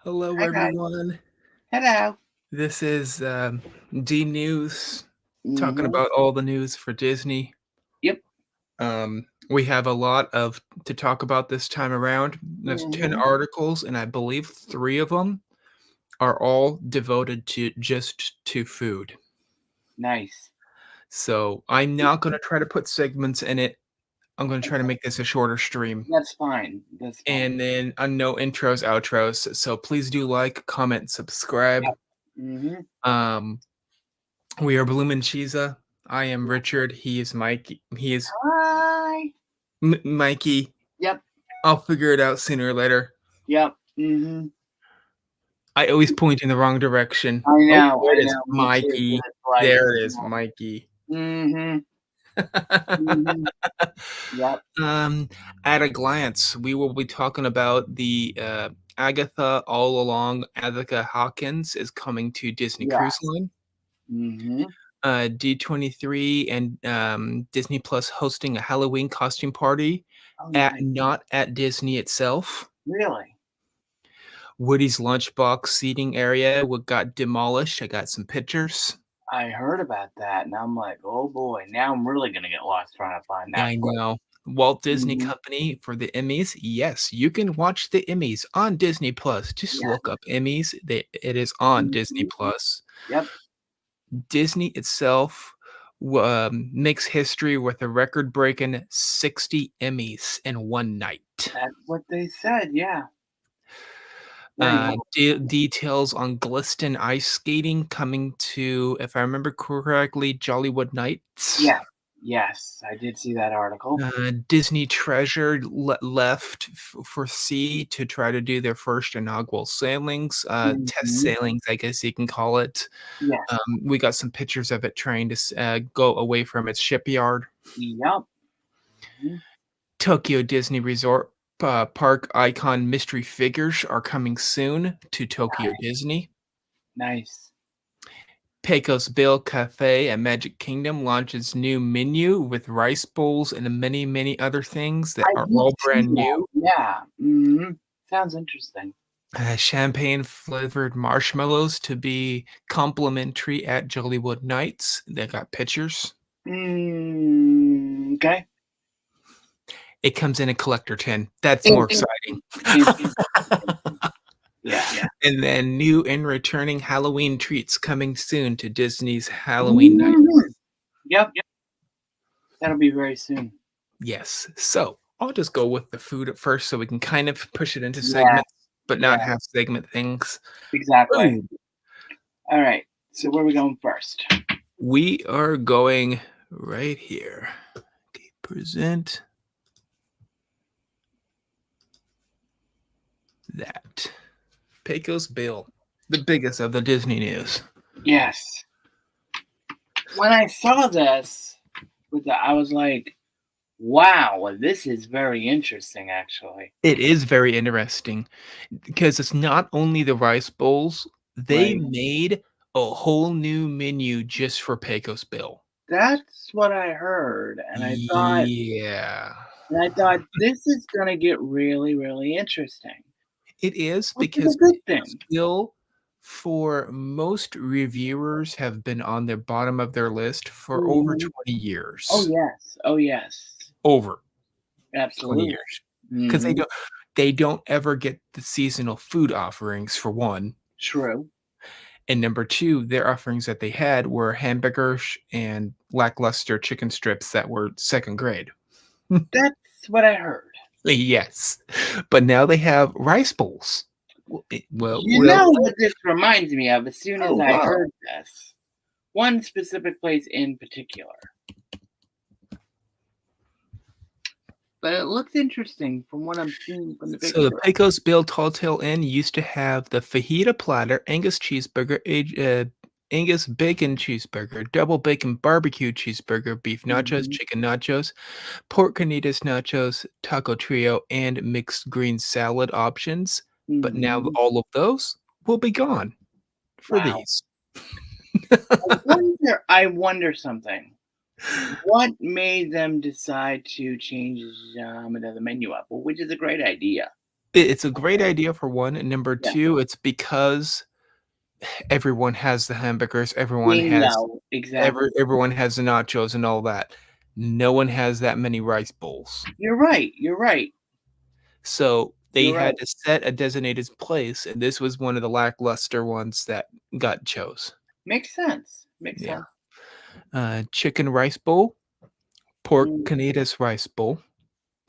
Hello, Hi guys. everyone. Hello. This is D News talking Mm-hmm. about all the news for Disney. Yep. We have a lot of to talk about this time around. There's 10 Mm-hmm. articles, and I believe three of them are all devoted to just to food. Nice. So I'm not going to try to put segments in it. I'm going to try to Okay. make this a shorter stream. That's fine. That's fine. And then no intros, outros. So please do like, comment, subscribe. Yep. Mm-hmm. Um, We are Bloomin' Cheesa. I am Richard. He is Mikey. He is Hi. Mikey. Yep. I'll figure it out sooner or later. Yep. Mm-hmm. I always point in the wrong direction. I Oh, know. there I it is. know. Me too. Mikey. It's like, There it is, Mikey. mm-hmm. Mm-hmm. Yep. um, at a glance, we will be talking about the Agatha All Along. Agatha Hawkins is coming to Disney Yeah. Cruise Line. Mm-hmm. D23 and Disney Plus hosting a Halloween costume party Oh, at nice. not at Disney itself. Really? Woody's lunchbox seating area got demolished. I got some pictures. I heard about that, and I'm like, oh boy. Now I'm really gonna get lost trying to find that I place. know. Walt Disney Mm-hmm. Company for the Emmys. Yes, you can watch the Emmys on Disney Plus. Just Yeah. look up Emmys. It is on Disney Mm-hmm. Plus. Yep. Disney itself makes history with a record-breaking 60 Emmys in one night. That's what they said. Yeah. Very cool. Details on Gliston ice skating coming to, if I remember correctly, Jollywood Nights. Yeah. Yes, I did see that article. Disney Treasure left for sea to try to do their first inaugural sailings, test Mhm. sailings, I guess you can call it. Yes. We got some pictures of it trying to go away from its shipyard. Yep. Mhm. Tokyo Disney Resort Park icon mystery figures are coming soon to Tokyo Disney. Nice. Pecos Bill Cafe at Magic Kingdom launches new menu with rice bowls and many, many other things that I are did all see brand that. new. Yeah. Mhm. Sounds interesting. Champagne flavored marshmallows to be complimentary at Jollywood Nights. They got pictures. Okay. It comes in a collector tin. That's more exciting. Interesting. Interesting. Yeah. And then new and returning Halloween treats coming soon to Disney's Halloween night. Mhm. Yep. That'll be very soon. Yes. So I'll just go with the food at first so we can kind of push it into Yeah. segments, but Yeah. not have segment things. Exactly. Food. All right. So where are we going first? We are going right here. Okay, present that. Pecos Bill, the biggest of the Disney news. Yes. When I saw this, I was like, wow, this is very interesting, actually. It is very interesting because it's not only the rice bowls, they Right. made a whole new menu just for Pecos Bill. That's what I heard, Yeah. and I thought this is gonna get really, really interesting, It is which is a because good Pecos thing. Bill, for most reviewers, have been on the bottom of their list for over Mhm. 20 Oh, years. yes. Oh, yes. Over 20 Absolutely. years. 'Cause Mhm. they don't ever get the seasonal food offerings, for 1, True. and number 2, their offerings that they had were hamburgers and lackluster chicken strips that were 2nd grade. That's what I heard. Yes, but now they have rice bowls. You know what this reminds me of as soon as oh, I wow. heard this? One specific place in particular. But it looks interesting from what I'm seeing from the So the picture. Pecos Bill Tall Tale Inn used to have the fajita platter, Angus cheeseburger, Angus bacon cheeseburger, double bacon barbecue cheeseburger, beef nachos, Mhm. chicken nachos, pork carnitas nachos, taco trio, and mixed green salad options. But now Mhm. all of those will be gone for Wow. these. I wonder something. What made them decide to change the menu up? Well, which is a great idea. It's a great idea for one, and number Yeah. two, it's because everyone has the hamburgers, Bingo. Exactly. everyone has the nachos and all that. No one has that many rice bowls. You're right. You're right. So they You're right. had to set a designated place, and this was one of the lackluster ones that got chose. Makes sense. Makes Yeah. sense. Chicken rice bowl, pork Mm, canitas rice bowl,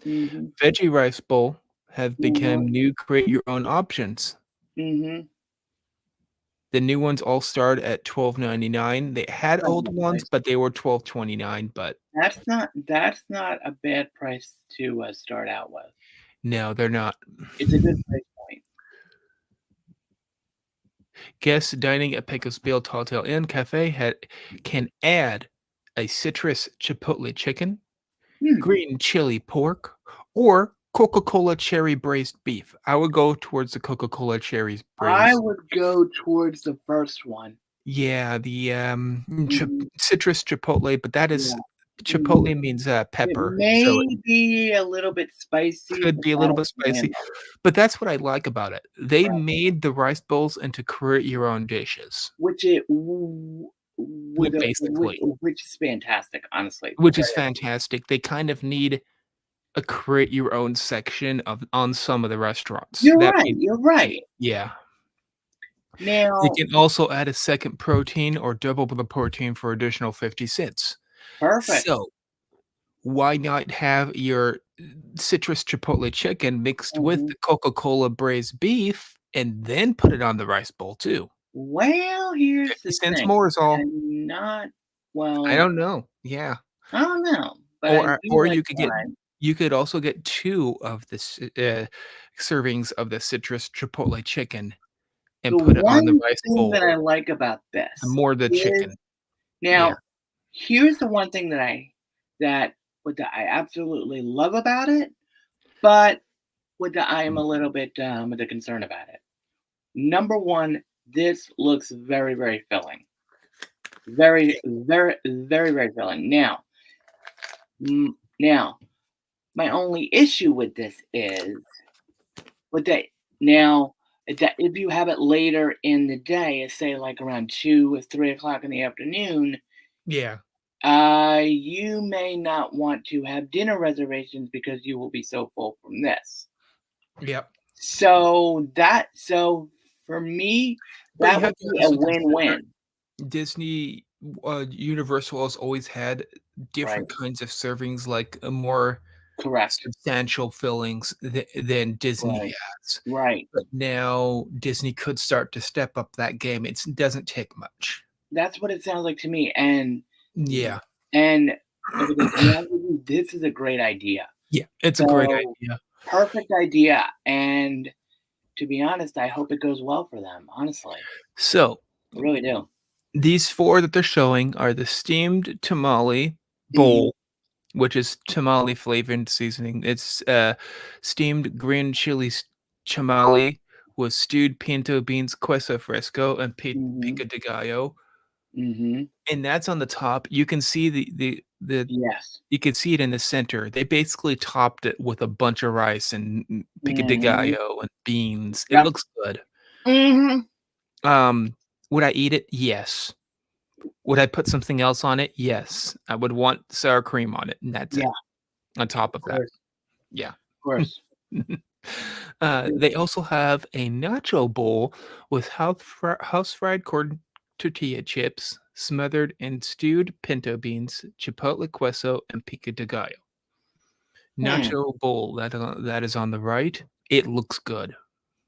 mhm. veggie rice bowl have become Mhm. new create your own options. Mhm. The new ones all start at $12.99. They had That's old ones, nice. but they were $12.29, but That's not a bad price to, start out with. no, they're not. It's a good price point. Guests dining at Pecos Bill Tall Inn Cafe can add a citrus chipotle chicken, Hmm. green chili pork, or Coca-Cola cherry braised beef. I would go towards the Coca-Cola cherries I braised. would go towards the first one. Yeah, the, Mhm. citrus chipotle, but that is Yeah. Mhm. chipotle means, It pepper, so may be a little bit spicy, could but be a little I bit can spicy, handle. but that's what I like about it. They Right. made the rice bowls into create your own dishes, Which it w yeah, with a basically, which is fantastic, honestly. which is Very fantastic. They kind of need a create your own section of on some of the restaurants. You're That right, means you're right. yeah. They Now can also add a second protein or double the protein for additional 50 cents. perfect. So, why not have your citrus chipotle chicken mixed with Mhm. the Coca-Cola braised beef and then put it on the rice bowl too? Well, here's 50 the cents thing. more is all. I'm not I well, don't know. Yeah. I don't know, but I do Or like mine. you could also get 2 of this, servings of the citrus chipotle chicken and The put it on the one rice thing that bowl, I like about this more the is chicken. Yeah. now, here's the one thing that that I absolutely love about it, but that I am a little bit, with a concern about it. Number 1, this looks very, very filling. Very, very, very, very filling. Now, my only issue with this is with that now that if you have it later in the day, say like around 2 or 3 o'clock in the afternoon, Yeah. you may not want to have dinner reservations because you will be so full from this. Yep. So for me, But you that have would to be a also consider win-win. Disney, Universal has always had Right. different kinds of servings, like, a more Correct. substantial fillings than Disney Right. has. Right. But now Disney could start to step up that game. It doesn't take much. That's what it sounds like to me, and Yeah. and to be honest with you, this is a great idea. Yeah, it's a great So, idea. perfect idea, and to be honest, I hope it goes well for them, honestly. So, I really do. these 4 that they're showing are the steamed tamale Mhm. bowl, which is tamale flavored seasoning. It's, steamed green chili tamale with stewed pinto beans, queso fresco, and Mhm. pico de gallo, Mhm. and that's on the top. You can see the Yes. you can see it in the center. They basically topped it with a bunch of rice and pico de Mhm. gallo and beans. It Yep. looks good. Mhm. Um, would I eat it? Yes. Would I put something else on it? Yes. I would want sour cream on it, and that's Yeah, it, on top of of that. course, Yeah. of course. They also have a nacho bowl with house-fried corn tortilla chips smothered in stewed pinto beans, chipotle queso, and pico de gallo. Hmm. Nacho bowl that is on the right. It looks good.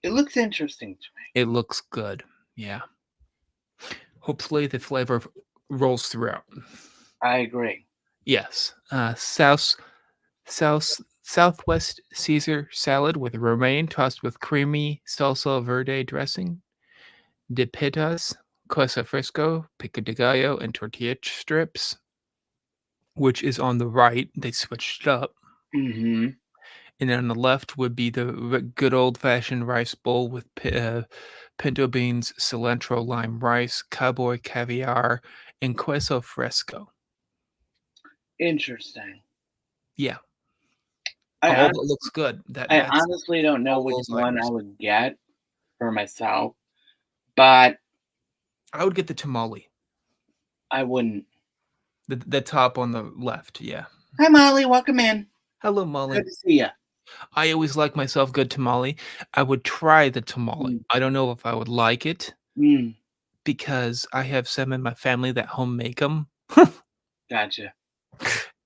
It looks interesting to me. It looks good. Yeah. Hopefully, the flavor rolls throughout. I agree. Yes. Southwest Caesar salad with romaine tossed with creamy salsa verde dressing, de pitas, queso fresco, pico de gallo, and tortilla strips, which is on the right. They switched it up. Mhm. And on the left would be the good old fashioned rice bowl with pinto beans, cilantro lime rice, cowboy caviar, and queso fresco. Interesting. Yeah. I All of hon it looks good. I That's honestly don't know all which those one I items. would get for myself, but I would get the tamale, I wouldn't. the top on the left. Yeah. Hi, Molly, welcome in. Hello, Good Molly. to see ya. I always like myself good tamale. I would try the tamale. Mm, I don't know if I would like it mm, because I have some in my family that home make them. gotcha.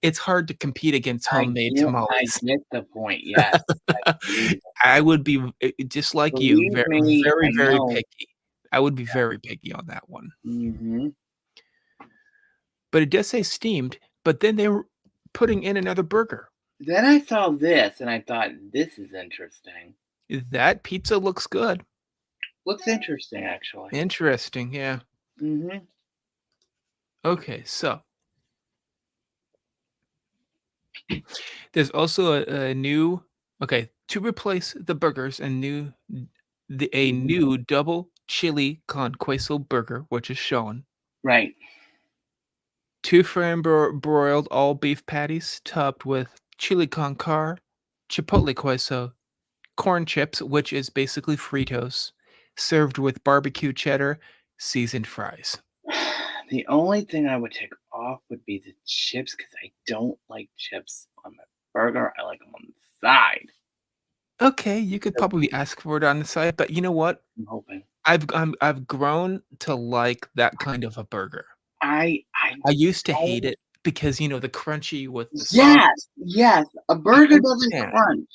It's hard to compete against homemade I tamales. get the point, yes. I believe I would be just like you, believe me, I very, very know. picky. I would be very picky on that one. Mhm. But it does say steamed, but then they were putting in another burger. Then I saw this and I thought, "This is interesting." That pizza looks good. Looks interesting, actually. Interesting, yeah. Mhm. Okay, so there's also a new okay, to replace the burgers, a Mhm. new double chili con queso burger, which is shown. Right. 2 broiled all beef patties topped with chili con carne, chipotle queso, corn chips, which is basically Fritos, served with barbecue cheddar, seasoned fries. The only thing I would take off would be the chips because I don't like chips on my burger, I like them on the side. Okay, you could So probably ask for it on the side, but you know what? I'm hoping. I've grown to like that kind of a burger. I I used to hate don't. it because, the crunchy with the sauce. Yes, yes, a I burger doesn't understand, crunch.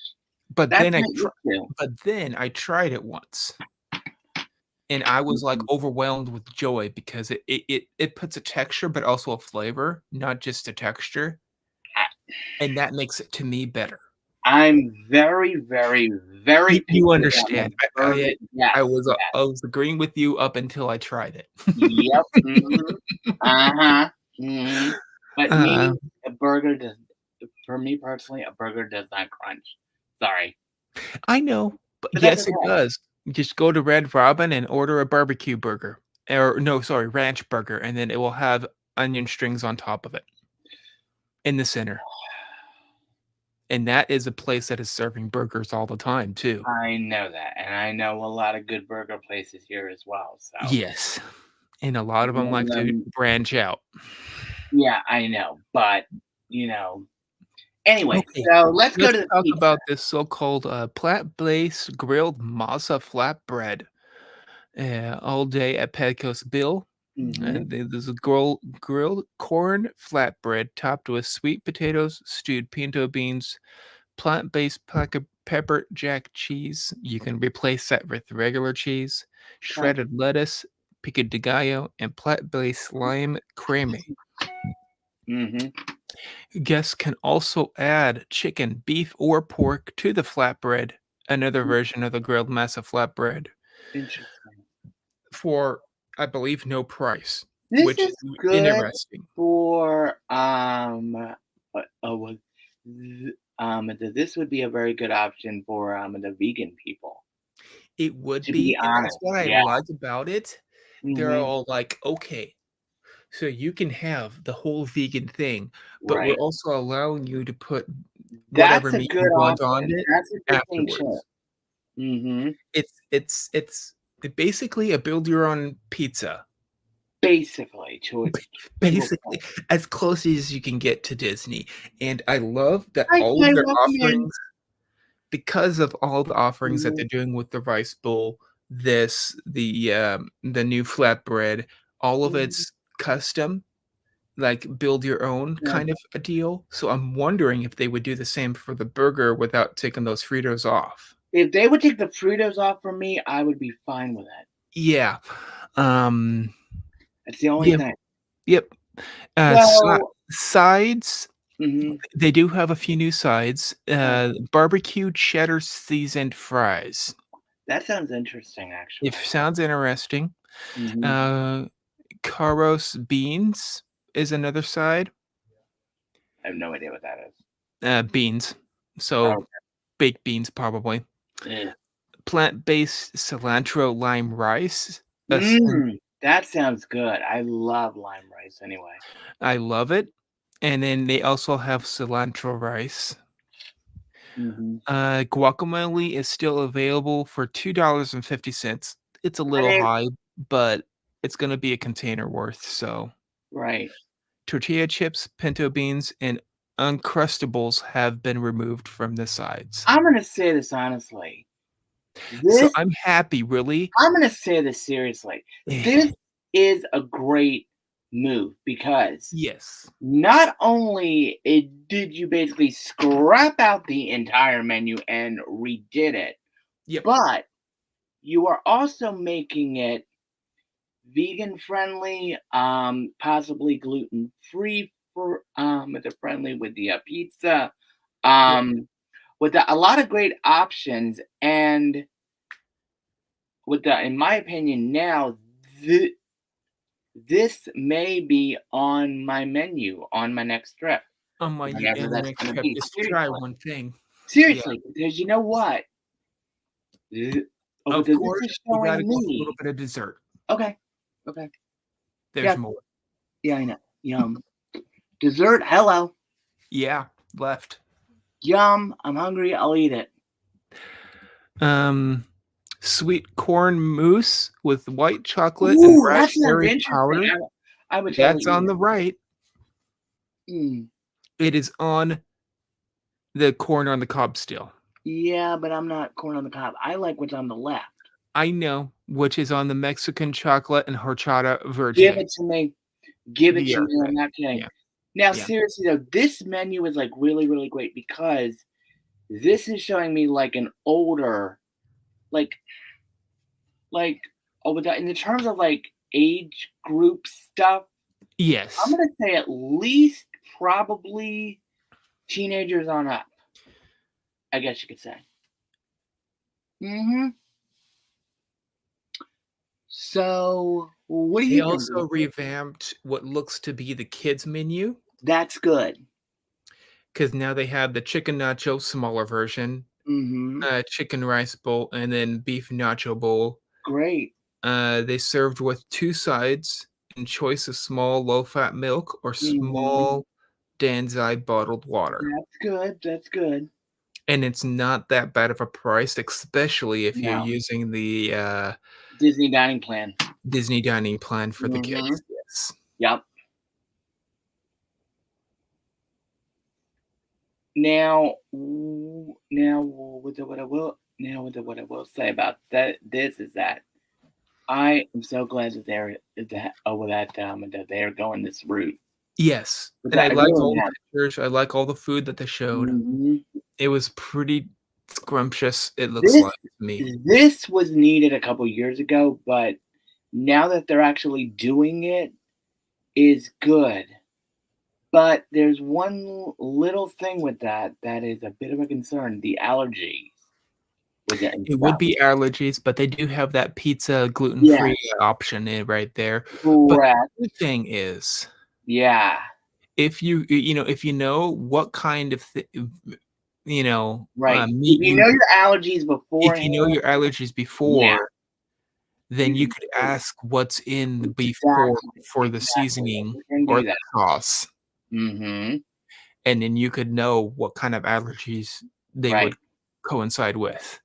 but That's then my issue. I tried it once, and I was, like, Mhm. overwhelmed with joy because it puts a texture, but also a flavor, not just a texture, and that makes it, to me, better. I'm very, very, very picky You about my understand. burger. I Yes, was, uh, yes. I was agreeing with you up until I tried it. Yep, mhm. Uh-huh, mhm. But Uh, me, a burger does for me personally, a burger does not crunch. Sorry, I know, but but that's yes, it okay. does. Just go to Red Robin and order a barbecue burger, or no, sorry, ranch burger, and then it will have onion strings on top of it in the center. And that is a place that is serving burgers all the time too. I know that, and I know a lot of good burger places here as well, so Yes, and a lot of them one like of to them. branch out. Yeah, I know, but, you know anyway, Okay, so let's go let's to the talk pizza. about this so-called, plant-based grilled masa flatbread, all day at Pecos Bill. Mhm. And there's a grilled corn flatbread topped with sweet potatoes, stewed pinto beans, plant-based pepper jack cheese. You can replace that with regular cheese, Okay. shredded lettuce, pico de gallo, and plant-based lime creamy. Mhm. Guests can also add chicken, beef, or pork to the flatbread, another version of the grilled masa flatbread, Interesting. for, I believe, no price, This which is is good interesting. for, what this would be a very good option for, the vegan people, It would to be be, and that's honest. what I Yeah. like about it. They're Mhm. all like, "Okay, so you can have the whole vegan thing, but we're Right. also allowing you to put That's whatever a meat good you want on option. it That's a good thing too. afterwards." Mhm. It's basically a build your own pizza, Basically, to a basically, point. as close as you can get to Disney, and I love that Hi, all of Kay, their welcome in. offerings because of all the offerings that Mhm. they're doing with the rice bowl, the new flatbread, all of Mhm. it's custom, like build your own Yeah. kind of a deal. So I'm wondering if they would do the same for the burger without taking those Fritos off. If they would take the Fritos off for me, I would be fine with it. Yeah. Um, That's the only yeah, thing. yep. So Sides, mhm, they do have a few new sides. okay. Barbecue cheddar seasoned fries. That sounds interesting, It actually. sounds interesting. Mhm. Uh, Caros beans is another side. I have no idea what that is. Beans. So Oh, baked beans, probably. eh. Plant-based cilantro lime rice. That's That sounds good. I love lime rice anyway. I love it. And then they also have cilantro rice. Guacamole is still available for $2.50. It's a little mean, high, but it's gonna be a container worth, so right. tortilla chips, pinto beans, and Uncrustables have been removed from the sides. I'm gonna say this honestly. So This I'm happy, really. I'm gonna say this seriously. This is a great move because Yes. not only did you basically scrap out the entire menu and redid it, Yep. but you are also making it vegan friendly, possibly gluten free for the friendly with the pizza, Yep. with a lot of great options, and with the, in my opinion, now this may be on my menu on my next trip, On my whenever and the that's next going to trip be. is to try Seriously, one thing. Yeah. seriously, because you know what? Of Because this course, is you gotta showing go with a little me. bit of dessert. Okay, okay, There's yeah, more. yeah, I know. Yum, dessert. Hello, Yeah, left. yum. I'm hungry. I'll eat it. Sweet corn mousse with white chocolate and Ooh, that sounds raspberry interesting. powder. I would totally That's eat on the right. it. It is on the corn on the cob still. Yeah, but I'm not corn on the cob. I like what's on the left. I know, which is on the Mexican chocolate and horchata Give verde. it to me. Give it to me. Verde. I'm not kidding. Yeah, Now, yeah. seriously though, this menu is like really, really great because this is showing me like an older, like, in the terms of like age group stuff. I'm Yes. gonna say at least probably teenagers on up. I guess you could say. So, what do They you think? also revamped what looks to be the kids menu That's good. because now they have the chicken nacho smaller version, chicken rice bowl, and then beef nacho bowl. Great. They served with 2 sides and choice of small low-fat milk or Mhm. small Danzai bottled water. That's good. That's good. And it's not that bad of a price, especially if you're No. using the, Disney dining plan. Disney dining plan for the Mhm. kids, yes. Yep. Now, what I will say about this is that I am so glad that that they're going this route. Yes, But and I that I liked really all the am. pictures, I like all the food that they showed. Mhm. It was pretty scrumptious, it looks This like to me. this was needed a couple years ago, but now that they're actually doing it is good. But there's one little thing with that is a bit of a concern, the allergies with it and It would stuff. be allergies, but they do have that pizza gluten-free Yes, option right there. But correct. the good thing is, Yeah, if if you know what kind of right. If meat you you know your allergies if you know beforehand, your allergies yeah, before, you then you can could do it. ask what's in the beef pork Exactly, for the exactly. seasoning You can or do the that. sauce, Mhm. and then you could know what kind of allergies they would Right, coincide with.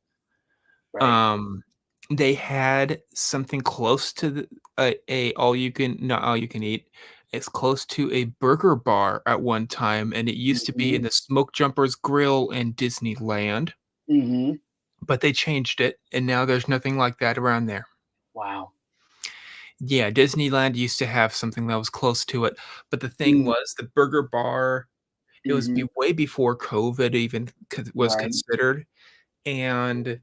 right. Um, they had something close to a all you can not all you can eat. It's close to a burger bar at one time, and it used to be in Mhm, the Smoke Jumpers Grill in Disneyland, mhm. but they changed it, and now there's nothing like that around there. Wow. Yeah, Disneyland used to have something that was close to it, but the thing Mm, was the burger bar, it was mhm. way before COVID even was Right. considered, and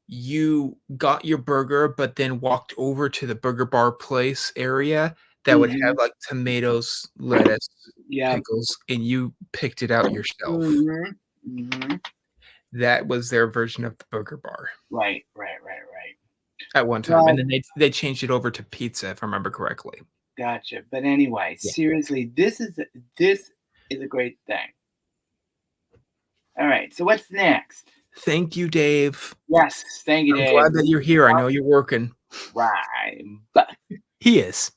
you got your burger, but then walked over to the burger bar place area that would have, Mhm. like, tomatoes, lettuce, Yep. pickles, and you picked it out yourself. Mhm. Mhm. That was their version of the burger bar Right, right, right, right. at one time, and But then they changed it over to pizza, if I remember correctly. gotcha. But anyway, Yeah. seriously, this is a great thing. All right. So what's next? Thank you, Dave. Yes. Thank you, I'm Dave. glad that you're here, I know you're working. Right. But He is.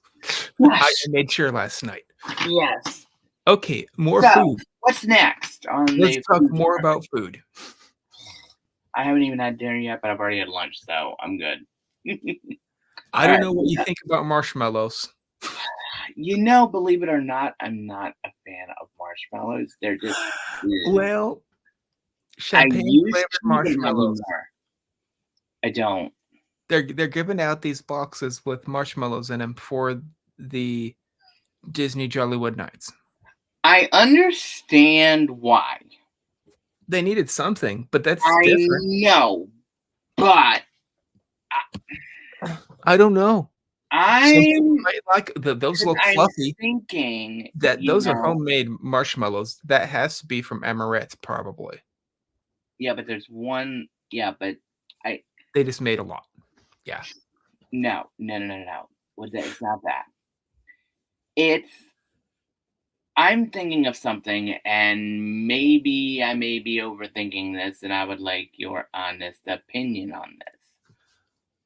I yes. made sure last night. Yes. Okay, more So, food. what's next on Let's the talk food more chart? about food. I haven't even had dinner yet, but I've already had lunch, so I'm good. I All don't right. know what you think about marshmallows. Believe it or not, I'm not a fan of marshmallows. They're just ugh. Well, I champagne used flavored to, but not marshmallows. anymore. I don't. They're giving out these boxes with marshmallows in them for the Disney Jollywood Nights. I understand why. They needed something, but that's I different. know, but I don't know. Some people I'm might like those look I'm fluffy. thinking, Those are homemade marshmallows. That has to be from Emirates, probably. yeah, but there's one, yeah, but I They just made a lot. Yeah. no, no, no, no, no. With that, it's not that. It's I'm thinking of something, and maybe I may be overthinking this, and I would like your honest opinion on this.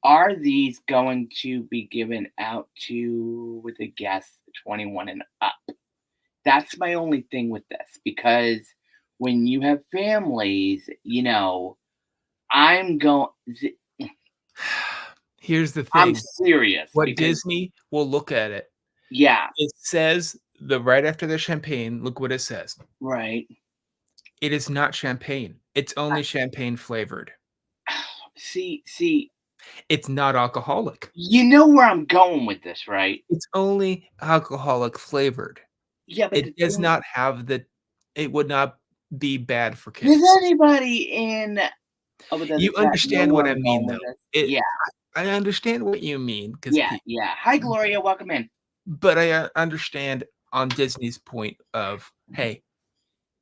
Are these going to be given out to with the guests 21 and up? That's my only thing with this because when you have families, I'm going. Here's the I'm thing. serious What because Disney will look at it. yeah, It says right after the champagne, look what it says. right. It is not champagne. It's only champagne flavored. See, It's not alcoholic. you know where I'm going with this, right? It's only alcoholic flavored. Yeah, but the It does thing not have it would not be bad for does kids. anybody in the You chat know understand where what I I'm mean, going with though. this? It Yeah, I understand what you mean, 'cause yeah, yeah. Hi, Gloria. Welcome in. but I, understand on Disney's point of, "Hey,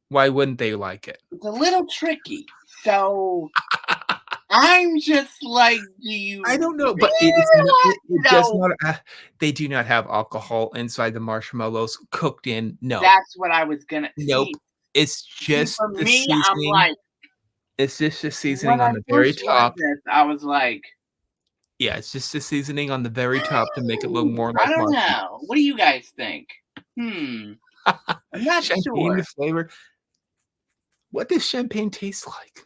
why wouldn't they like it?" It's a little tricky. So I'm just like, do I you don't know, but it's not realize? it does not, they do not have alcohol inside the marshmallows cooked in, no. That's what I was gonna Nope. It's see, just for the me, I'm seasoning. like, It's just the when seasoning I on the very first read top. this, I was like, Yeah, it's just the seasoning on the very top to make it look more I like don't know. marshmallows. What do you guys think? I'm not Champagne sure. flavor. What does champagne taste like?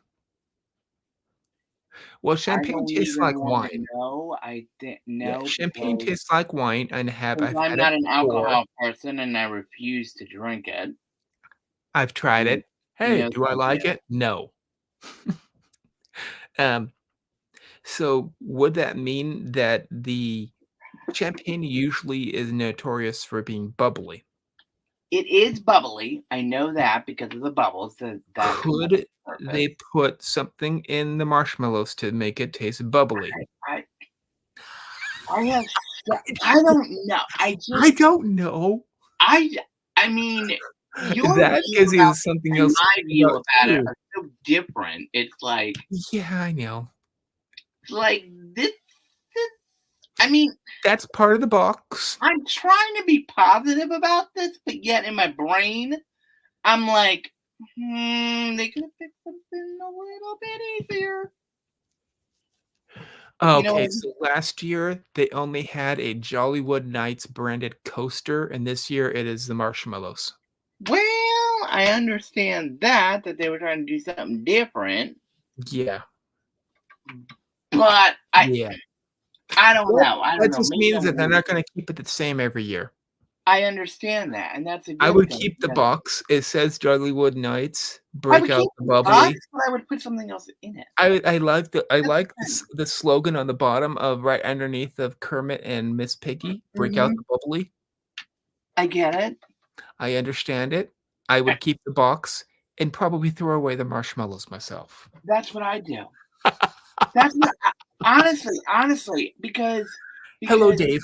Well, I champagne don't tastes even like want to wine. know. I didn't Yeah, know champagne because tastes like wine, and since I've I'm had it not an before. alcohol person and I refuse to drink it. I've tried Mm, it. Hey, no, do I thank like you. it? No. Um, so would that mean that the champagne usually is notorious for being bubbly? It is bubbly. I know that because of the bubbles that come up Could on the surface. they put something in the marshmallows to make it taste bubbly? I I have I don't know. I don't know. I I mean, your That view gives you about something and else to my think view about about it too. are so different. Yeah, I know. It's like this I mean, That's part of the box. I'm trying to be positive about this, but yet in my brain, I'm like, they could have picked something a little bit easier. You know what Okay, I mean? so last year they only had a Jollywood Nights branded coaster, and this year it is the marshmallows. Well, I understand that they were trying to do something different, Yeah, but yeah. I don't Well, know. I don't that know. just Maybe means I'm that they're weird. not gonna keep it the same every year. I understand that, and that's a I good would thing keep the because box. It says Jollywood Nights, I would break out keep the the box, bubbly. but I would put something else in it. I That's like the thing. the slogan on the bottom of right underneath of Kermit and Miss Piggy, "Break out Mhm. the bubbly." I get it. I understand it. I would keep the box and probably throw away the marshmallows myself. That's what I do. That's what honestly, Hello, because Dave.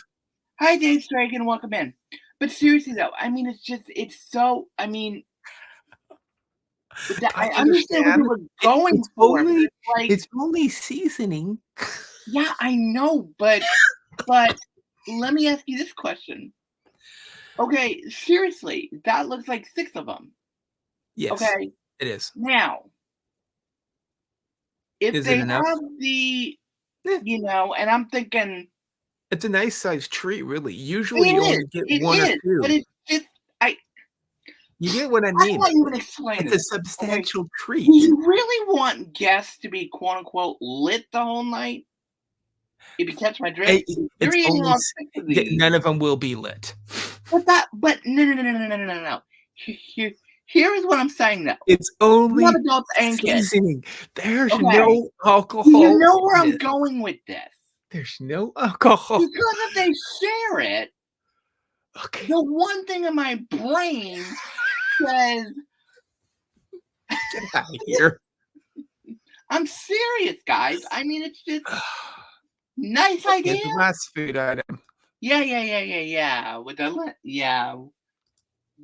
hi, Dave Stragan, welcome in. But seriously though, I mean, it's so. I mean, I I understand what understand. you were going for, but It's only seasoning. yeah, I know, but let me ask you this question. Okay, seriously, that looks like 6 of them. Yes, Okay, it is. now if Is it they enough? have the, Eh, and I'm thinking it's a nice sized treat, really. Usually, you it only get it 1 or is, but 2. it's just I You get what I I'm mean? not even explaining It's a it. substantial Do treat. you really want guests to be quote unquote lit the whole night? If you catch my drift, you're It's eating only all 6 of these. none of them will be lit. But no. Here is what I'm saying though. It's We have only adults and kids. seasoning. There's Okay. no Do alcohol you know where in I'm it. going with this? There's no alcohol. Because if they share it, Okay. the one thing in my brain says, Get out of here. I'm serious, guys. I mean, it's just nice idea. It's the last food item. Yeah.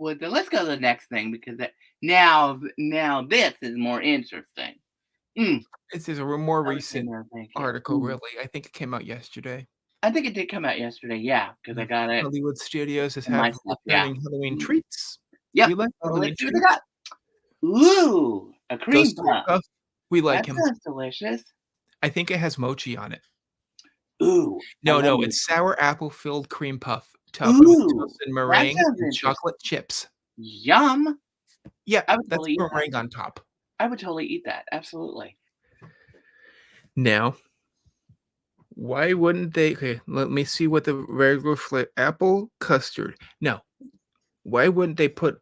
Let's go to the next thing because now this is more interesting. This is a more Okay, recent no, thank you. article, really. I think it came out yesterday. I think it did come out yesterday, yeah, because I got it. Hollywood Studios is in my having stuff, yeah. Halloween treats. Yep. We like Well, Halloween let's see what treats. they got. Ooh, a cream Ghost puff. puff. We like That him. sounds delicious. I think it has mochi on it. Ooh. No, it's sour apple filled cream puff topped with toasted meringue and chocolate chips. Yum. Yeah, I would that's totally eat that. meringue on top. I would totally eat that. Absolutely. Now, why wouldn't they? Okay, let me see what the regular flavor apple custard. No, why wouldn't they put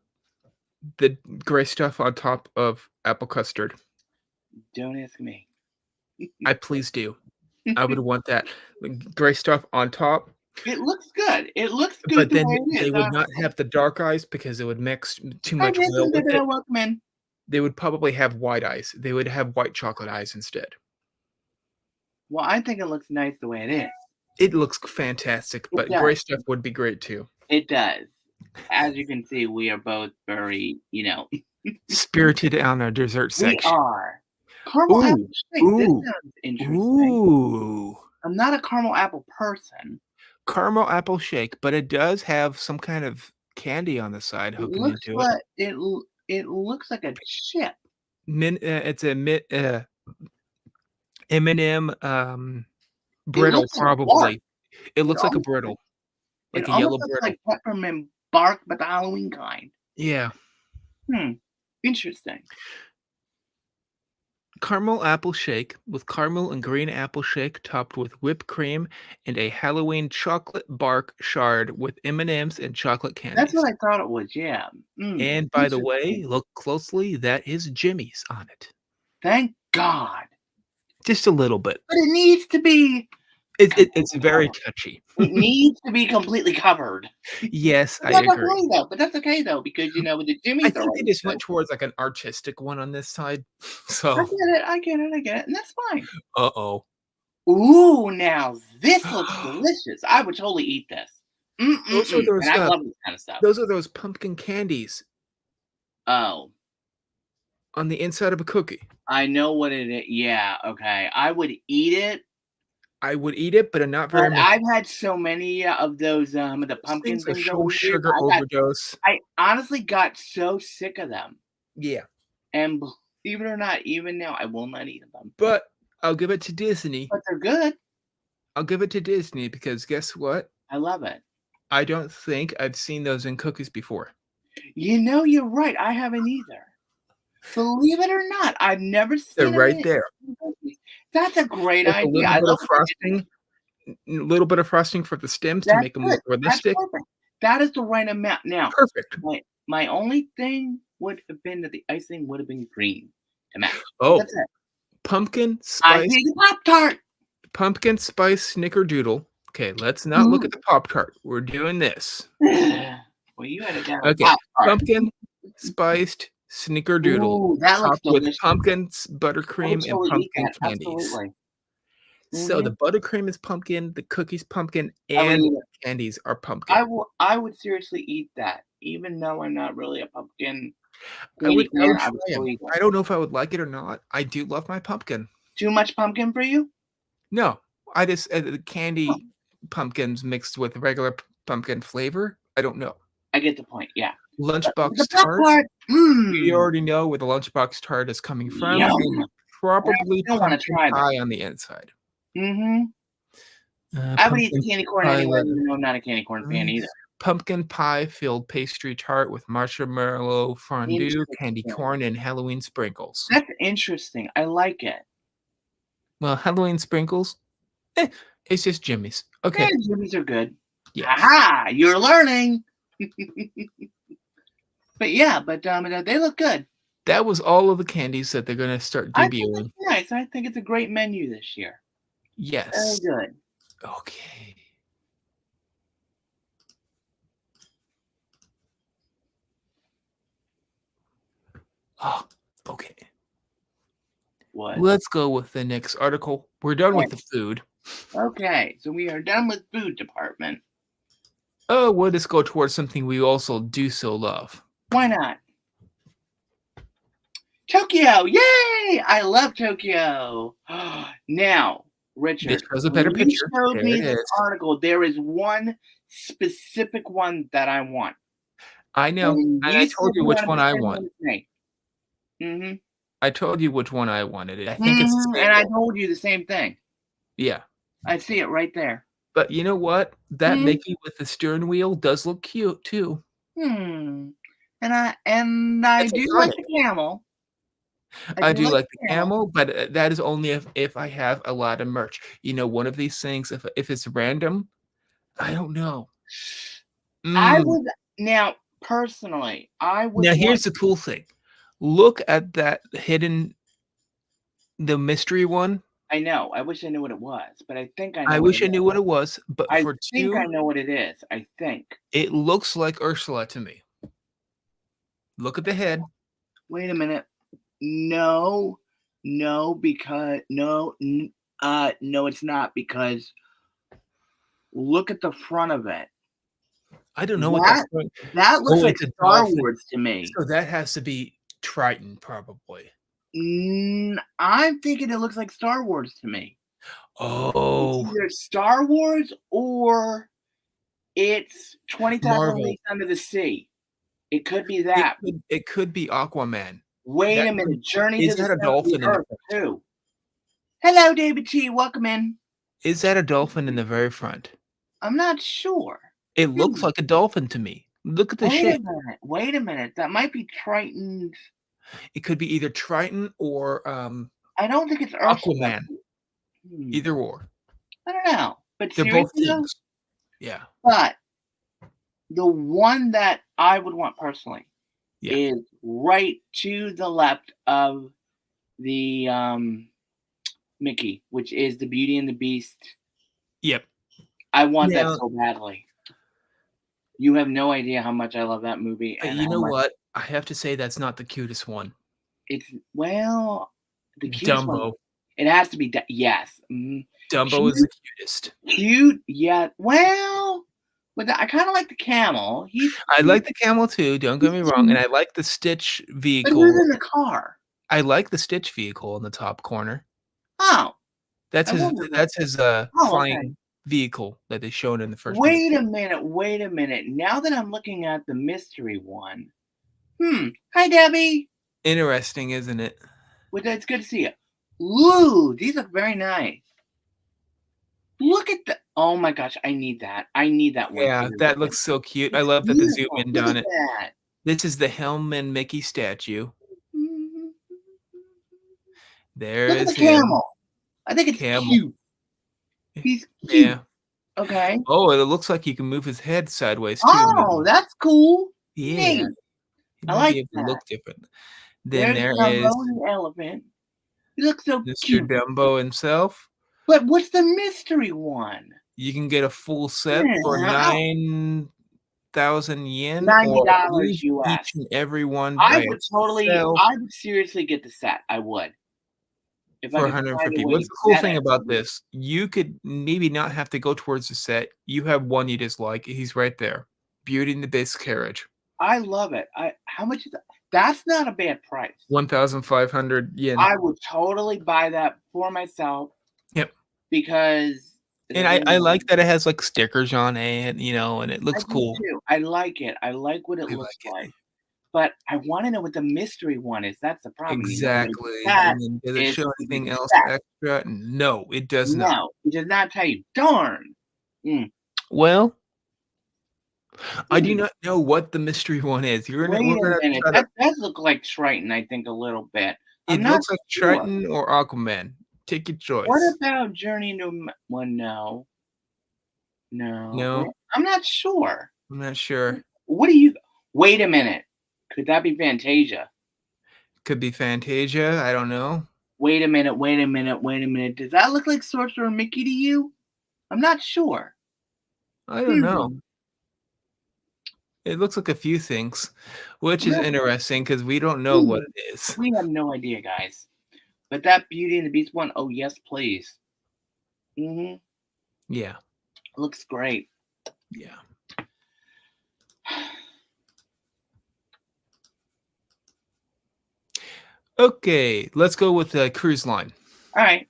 the gray stuff on top of apple custard? Don't ask me. I please do. I would want that gray stuff on top. It looks good. It looks good. But then the they would not have the dark eyes because it would mix too much well with it. Welcome. They would probably have white eyes. They would have white chocolate eyes instead. Well, I think it looks nice the way it is. It looks fantastic, but gray stuff would be great too. It does. As you can see, we are both very, spirited on our dessert section. We are. Caramel apple shake. This sounds interesting. I'm not a caramel apple person. Caramel apple shake, but it does have some kind of candy on the side hooking into it. It looks like a chip. It's a M&M brittle, probably. It looks like a brittle, like a yellow brittle. Like peppermint bark, but the Halloween kind. Yeah. Interesting. Caramel apple shake with caramel and green apple shake topped with whipped cream and a Halloween chocolate bark shard with M&Ms and chocolate candies. That's what I thought it was, yeah. And by the way, look closely, that is Jimmy's on it. Thank God. Just a little bit. But it needs to be... It's very touchy. It needs to be completely covered. Yes, I agree. But that's okay, though, because, with the Jimmy's... I think they just went towards, like, an artistic one on this side. So I get it, and that's fine. Uh-oh. Ooh, now this looks delicious. I would totally eat this. Those are those, I love this kind of stuff. Those are those pumpkin candies. Oh. On the inside of a cookie. I know what it is. Yeah, okay. I would eat it. But I'm not very much. I've had so many of those the pumpkin things. Sugar overdose. I honestly got so sick of them. Yeah. And believe it or not, even now I will not eat them. But I'll give it to Disney. But they're good. I'll give it to Disney because guess what? I love it. I don't think I've seen those in cookies before. You're right. I haven't either. Believe it or not, I've never seen them. They're right there. That's a great idea. A little bit of frosting for the stems to make them look realistic. That is the right amount. Now, perfect. My only thing would have been that the icing would have been green to match. Oh, that's it. Pumpkin spice. I need a Pop-Tart. Pumpkin spice snickerdoodle. Okay, let's not look at the Pop-Tart. We're doing this. Well, you had it down. Okay, pumpkin spiced snickerdoodle. Ooh, that looks delicious. With pumpkin, buttercream, and pumpkin candies. Absolutely. So the buttercream is pumpkin, the cookies pumpkin, and the candies are pumpkin. I would seriously eat that, even though I'm not really a pumpkin. I don't know if I would like it or not. I do love my pumpkin. Too much pumpkin for you? No, I just the candy pumpkins mixed with regular pumpkin flavor. I don't know. I get the point. Yeah. Lunchbox tart. You already know where the lunchbox tart is coming from. Probably pumpkin pie on the inside. I would eat the candy corn anyway, even though I'm not a candy corn fan either. pumpkin pie filled pastry tart with marshmallow fondue, candy Interesting. corn, and Halloween sprinkles. That's interesting. I like it. Well, Halloween sprinkles, it's just Jimmy's. Okay. Jimmy's are good. Yes. Aha! You're learning. But yeah, they look good. That was all of the candies that they're gonna start I think debuting. it's nice. I think it's a great menu this year. Yes. Very good. Okay. Oh, okay. What? Let's go with the next article. We're done with the food. Okay, so we are done with food department. Oh, we'll just go towards something we also do so love. Why not? Tokyo! Yay! I love Tokyo. Now, Richard, This shows a better when you picture. showed There me it this is. article, there is one specific one that I want. I know, and I told you which one I want. Mm-hmm. I told you which one I wanted. I think it's the same and I one. told you the same thing. Yeah. I see it right there. But you know what? That Mickey with the steering wheel does look cute too. And I It's do iconic. like the camel. I do like the camel, but that is only if I have a lot of merch. You know, one of these things, if it's random, I don't know. I would now personally, I would. Now here's the cool thing. Look at that hidden, the mystery one. I know. I wish I knew what it was, but I think I know. I wish I knew what it was, but I for think two, I know what it is. I think. it looks like Ursula to me. Look at the head. Wait a minute. No, because no, it's not, because look at the front of it. I don't know what that looks like Star Wars to me. So that has to be Triton, probably. I'm thinking it looks like Star Wars to me. Oh, it's either Star Wars or it's 20,000 Leagues Under the Sea. It could be that. It could be Aquaman. Wait a minute. Journey is to that the a dolphin Earth too. Hello, David T. Welcome in. Is that a dolphin in the very front? I'm not sure. It looks like a dolphin to me. Look at the shape. Wait a minute. That might be Triton's. It could be either Triton or I don't think it's Aquaman. Either or. I don't know. But they're both things. Yeah. But the one that I would want personally is right to the left of the Mickey, which is the Beauty and the Beast. Yep. I want that so badly. You have no idea how much I love that movie. And you know what? I have to say that's not the cutest one. It's the cutest Dumbo. one. It has to be. Yes. Dumbo is the cutest. Cute, yeah. Well, but I kind of like the camel. I like the camel too. Don't get me wrong, and I like the Stitch vehicle. But who's in the car? I like the Stitch vehicle in the top corner. Oh, that's his flying vehicle that they showed in the first. Wait a minute. Now that I'm looking at the mystery one, hi Debbie. Interesting, isn't it? Well, it's good to see you. Ooh, these look very nice. Look at the. Oh my gosh, I need that. I need that one. Yeah, that looks so cute. I love that the zoom in done it. This is the Hellman Mickey statue. There Look is at the camel. I think it's cute. He's cute. Yeah. Okay. Oh, it looks like you can move his head sideways too. Oh, that's cool. Yeah. I like that. Look different. Then there is the elephant. He looks so cute. Mr. Dumbo himself. But what's the mystery one? You can get a full set for 9,000 yen. $90 US. Each and every one. I would seriously get the set. I would. If for 150. What's the cool thing about this? You could maybe not have to go towards the set. You have one you just like. He's right there. Beauty and the Beast carriage. I love it. How much is that? That's not a bad price. 1,500 yen. I would totally buy that for myself. Yep. Because. And I like that it has like stickers on it, and it looks cool. Too. I like it. I like what it looks like. But I want to know what the mystery one is. That's the problem. Exactly. And then does it show anything else extra? No, it does not. No, it does not tell you. Darn. Well, I do Hmm. not know what the mystery one is. Wait We're a gonna minute. try to. That does look like Triton, I think, a little bit. I'm It not looks like sure. Triton or Aquaman. Take your What choice. about Journey to well, no. No. No, I'm not sure. I'm not sure. What do you wait a minute. Could that be Fantasia? Could be Fantasia. I don't know. Wait a minute, wait a minute, wait a minute. Does that look like Sorcerer Mickey to you? I'm not sure. I don't know. Hmm. It looks like a few things, which is Really? interesting because we don't know what Hmm. it is. We have no idea, guys. But that Beauty and the Beast one, oh yes, please. Mhm. Yeah, Looks great. yeah. Okay, let's go with the cruise line. All right.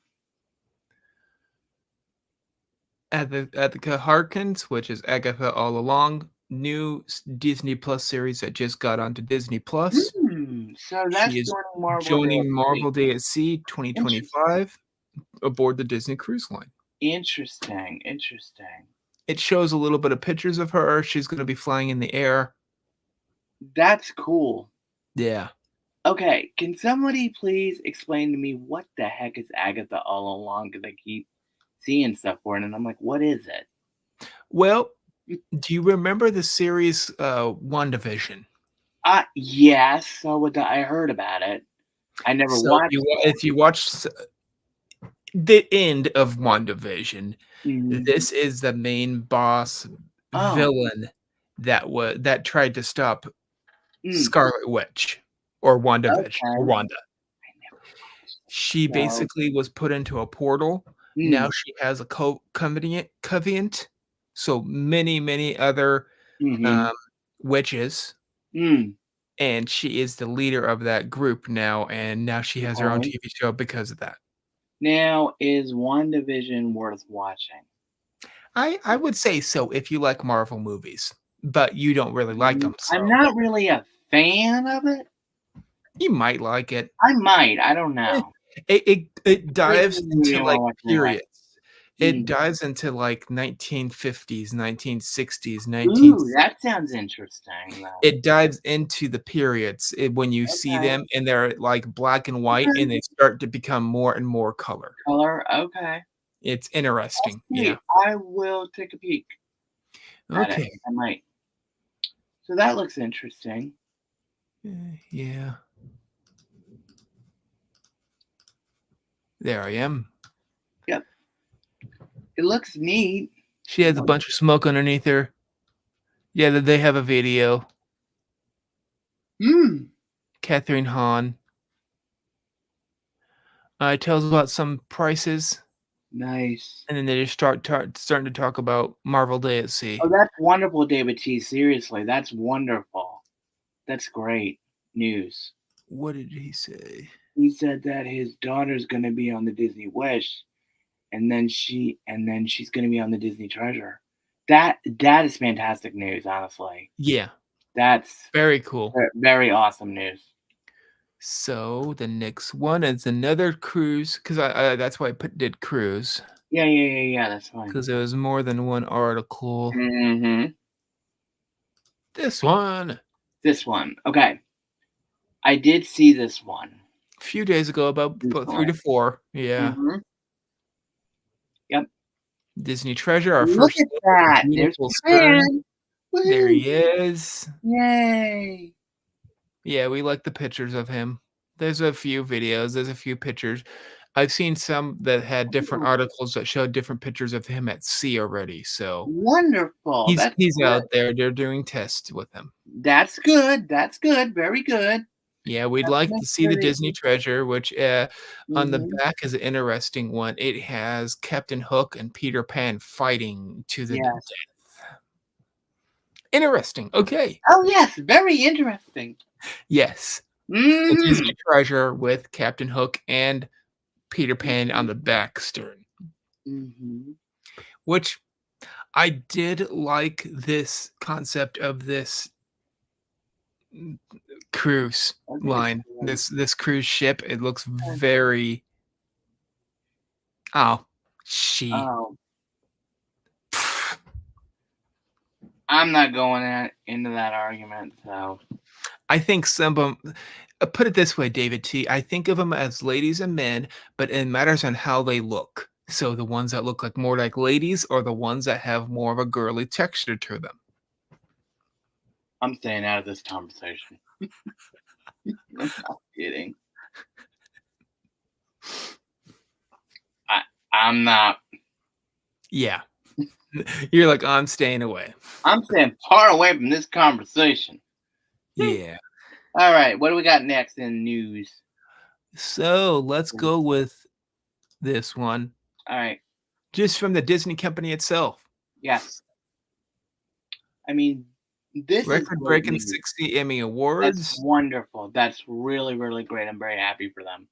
Agatha Harkins, which is Agatha all along, new Disney Plus series that just got onto Disney Plus. So She that's is joining Marvel Day joining at Sea. Marvel Day at Sea Interesting. 2025 aboard the Disney Cruise Line. Interesting. Interesting. It shows a little bit of pictures of her. She's going to be flying in the air. That's cool. Yeah. Okay, can somebody please explain to me what the heck is Agatha all along? Because I keep seeing stuff for it, and I'm like, what is it? Well, do you remember the series WandaVision? Yes. So I heard about it. I never So watched it. if you watch the end of WandaVision, Mhm. this is the main boss Oh, villain that tried to stop mm, Scarlet Witch or WandaVision or okay. Wanda. I never watched She it. So, basically was put into a portal. Now mm, she has a covenant, so many other, mhm, um, witches, mm, and she is the leader of that group now, and now she has her own okay. TV show because of that. Now, is WandaVision worth watching? I would say so if you like Marvel movies, but you don't really like them, I'm so not really a fan of it. you might like it. I might. I don't Eh, know. it dives Maybe we into, don't like, watch me like. periods. It Mm. dives into, like, 1950s, 1960s, Ooh, that sounds interesting, though. it dives into the periods, when you see Okay. them and they're, like, black and white and Okay. they start to become more and more color. Color. Okay. It's That's interesting, yeah. sweet. I will take a peek at it. Okay. I might. So that looks interesting. Yeah. There I am. Yep. It looks neat. She has a bunch of smoke underneath her. Yeah, they have a video. Mm. Catherine Hahn. It tells about some prices, Nice. and then they just starting to talk about Marvel Day at Sea. Oh, that's wonderful, David T. Seriously, that's wonderful. That's great news. What did he say? He said that his daughter's gonna be on the Disney Wish, and then she's gonna be on the Disney Treasure. That is fantastic news, honestly. Yeah, That's very cool. very awesome news. So the next one is another cruise because I that's why I did cruise Yeah, yeah, yeah, yeah, that's fine. because there was more than one article. Mhm. This one This one. Okay. I did see this one a few days ago, about 3 recently. to 4. Yeah, Mhm. Yep. Disney Treasure, our Look first at look at the that. There's beautiful Stern. Japan. There Woohoo. he is. Yay. Yeah, we like the pictures of him. There's a few videos, there's a few pictures. I've seen some that had different Ooh, articles that showed different pictures of him at sea already, so wonderful. That's he's good. out there, they're doing tests with him. That's good. That's good. Very good. Yeah, we'd Have to like make to see sure the that Disney Treasure, which, on the mhm. back is an interesting one. It has Captain Hook and Peter Pan fighting to the death. Yes. Interesting, okay. Oh, yes. Very interesting. Yes, the Mhm. Disney Treasure with Captain Hook and Peter Pan on the back stern, Mhm. which I did like this concept of this mm, cruise Okay, line, so, this cruise ship. It looks very oh, she oh, I'm not going into that argument. So I think some of them. Put it this way, David T. I think of them as ladies and men, but it matters on how they look. So the ones that look like more like ladies, or the ones that have more of a girly texture to them. I'm staying out of this conversation. I'm not kidding. I'm not. Yeah, you're like, I'm staying away. I'm staying far away from this conversation. Yeah. All right, what do we got next in news? So let's go with this one, All right. just from the Disney company itself. Yes. I mean, this is great Record-breaking news. 60 Emmy That's Awards. wonderful. That's really, really great. I'm very happy for them.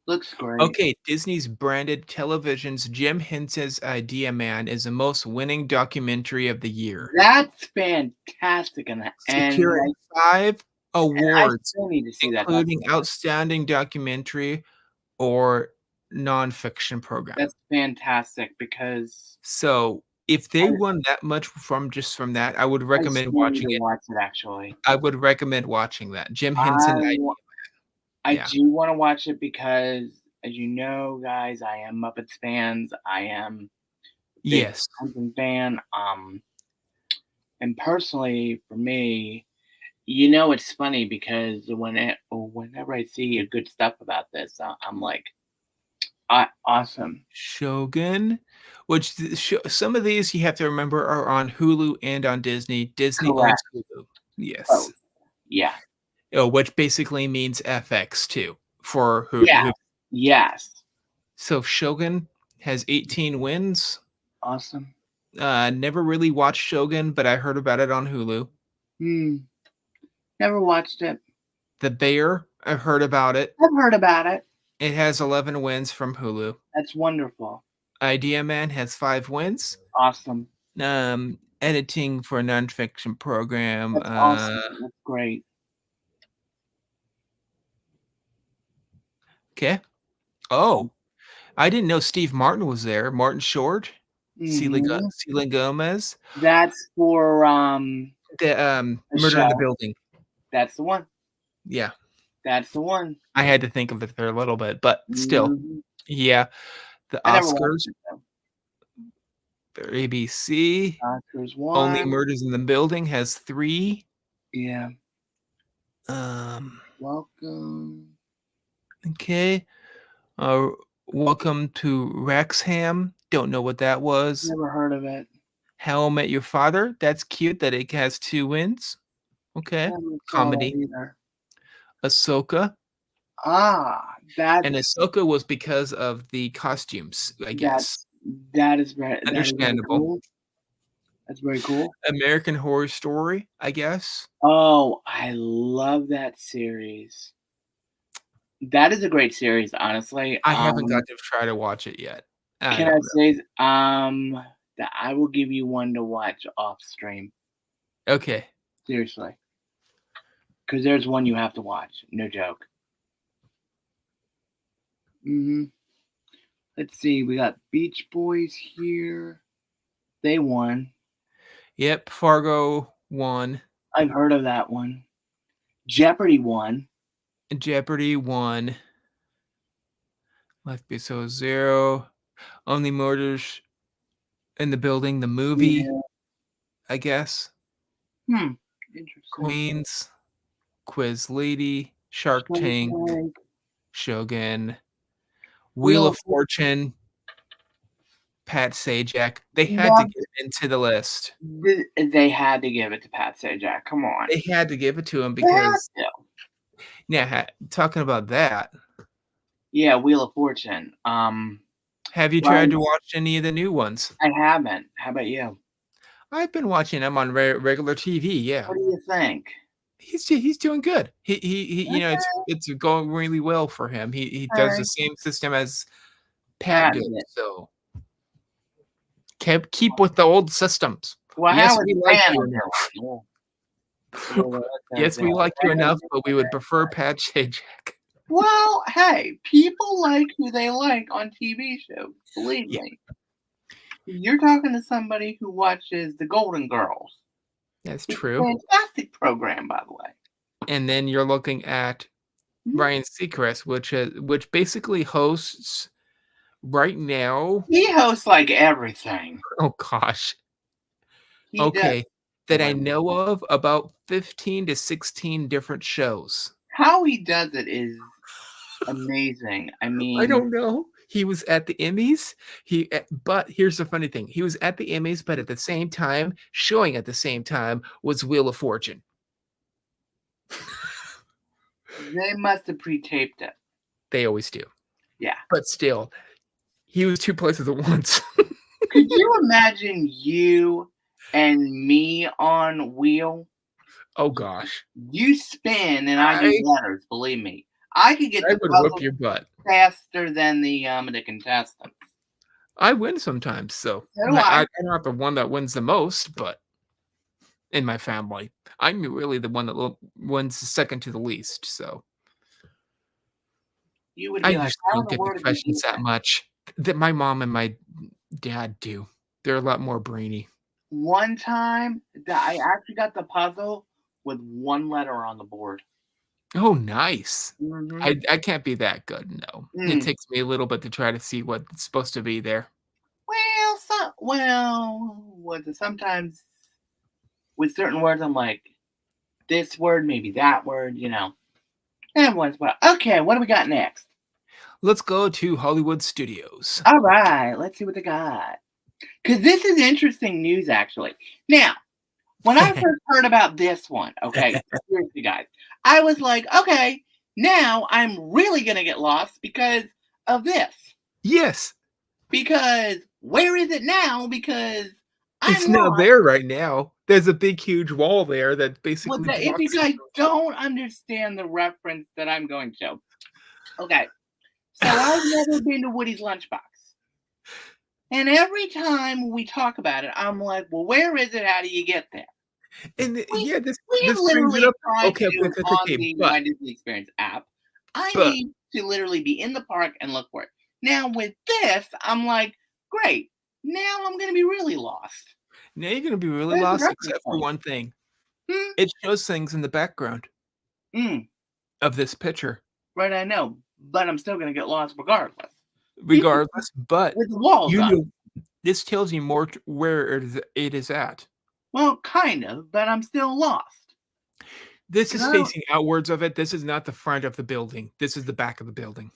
Looks great. Okay, Disney's branded television's Jim Henson's Idea Man is the most winning documentary of the year, That's fantastic. And securing 5 I awards, still need to see that. including Outstanding Documentary or Nonfiction Program. That's fantastic because So, if they won that much from that, I would I recommend still need watching to it. watch it, actually. I would recommend watching that. Jim Henson Idea Man. I Yeah. do want to watch it because, as you know, guys, I am Muppets fans. I am a big Yes. Henson fan. And personally, for me, you know, it's funny because whenever I see good stuff about this, I'm like, awesome. Shogun, which some of these you have to remember are on Hulu and on Disney. Disney owns Correct. Hulu. Yes. Oh, yeah. Oh, which basically means FX too for Hulu. Yeah. Yes. So Shogun has 18 wins. Awesome. Never really watched Shogun, but I heard about it on Hulu. Never watched it. The Bear, I've heard about it. I've heard about it. It has 11 wins from Hulu. That's wonderful. Idea Man has 5 wins. Awesome. Editing for a nonfiction program. That's awesome. That's great. Okay. Oh, I didn't know Steve Martin was there. Martin Short, Selena Gomez. That's for the Murder in the Building. That's the one. Yeah. That's the one. I had to think of it there a little bit, but still. Yeah. The Oscars. ABC. Oscars won. Only Murders in the Building has 3. Yeah. Welcome. Okay. Welcome to Wrexham. Don't know what that was. Never heard of it. How I Met Your Father. That's cute that it has 2 wins. Okay. Comedy. Ahsoka. That. And Ahsoka was because of the costumes, I guess. That is very understandable. That's very cool. American Horror Story, I guess. Oh, I love that series. That is a great series, honestly. I haven't got to try to watch it yet. Can I say that I will give you one to watch off stream? Okay. Seriously. Because there's one you have to watch. No joke. Let's see. We got Beach Boys here. They won. Yep. Fargo won. I've heard of that one. Jeopardy won. Jeopardy won. Life Below Zero. Only Murders in the Building, the movie, I guess. Interesting. Queens, Quiz Lady, Shark Tank, Shogun, Wheel of Fortune, Pat Sajak. They had to get into the list. They had to give it to Pat Sajak. Come on. They had to give it to him because. Yeah, talking about that. Yeah, Wheel of Fortune. Have you tried to watch any of the new ones? I haven't. How about you? I've been watching him on regular TV. Yeah. What do you think? He's doing good. He you know, it's going really well for him. He does the same system as Pat did. So keep with the old systems. Well, yes, we like you enough. Yes, we like you enough, but we would prefer Pat Sajak. Well, hey, people like who they like on TV shows. Believe Yeah, me. You're talking to somebody who watches The Golden Girls. that's It's a true. fantastic program, by the way. And then you're looking at Mhm. Ryan Seacrest, which basically hosts right now. He hosts like everything. Oh gosh. He does. Okay, that I Boy, know of about 15 to 16 different shows. how he does it is amazing. I I mean, don't know. He was at the Emmys. But here's the funny thing. He was at the Emmys, but at the same time, showing at the same time was Wheel of Fortune. they must have pre-taped it. They always do. Yeah. But still, he was 2 places at once. Could you imagine you and me on wheel? Oh gosh. You spin and I do I letters, believe me. I could get I the would whip puzzle your butt. faster than the contestants. I win sometimes, so So do I. I'm not the one that wins the most, but in my family, I'm really the one that wins second to the least, so You would I be like, just how in don't the get the world did you questions do that that? much that my mom and my dad do. They're a lot more brainy. One time that I actually got the puzzle with one letter on the board. Oh, nice. Mm-hmm. I can't be that good, no. It Mm. takes me a little bit to try to see what's supposed to be there. Sometimes with certain words, I'm like, this word, maybe that word. And once, but okay, what do we got next? Let's go to Hollywood Studios. All right, let's see what they got. Because this is interesting news, actually. Now, when I first heard about this one, okay, seriously, guys, I was like, okay, now I'm really going to get lost because of this. Yes, Because where is it now? Because it's I'm not lost. there right now. There's a big, huge wall there that Well, basically if you blocks. guys don't understand the reference that I'm going to, okay, so I've never been to Woody's Lunchbox. And every time we talk about it, I'm like, well, where is it? How do you get there? And We yeah, we this brings it literally up. tried Okay, to okay, do okay, it okay, on okay, the My Disney Experience app. I but need to literally be in the park and look for it. Now with this, I'm like, great. Now I'm gonna be really lost. now you're gonna be really Where's the lost reference except for point? one thing. Hmm? It shows things in the background Mm, of this picture, right, I know, but I'm still gonna get lost regardless. Even regardless, but with the walls you up. know this tells you more where it is at. Well, kind of, but I'm still lost. This 'Cause is I don't facing outwards of it. This is not the front of the building. This is the back of the building,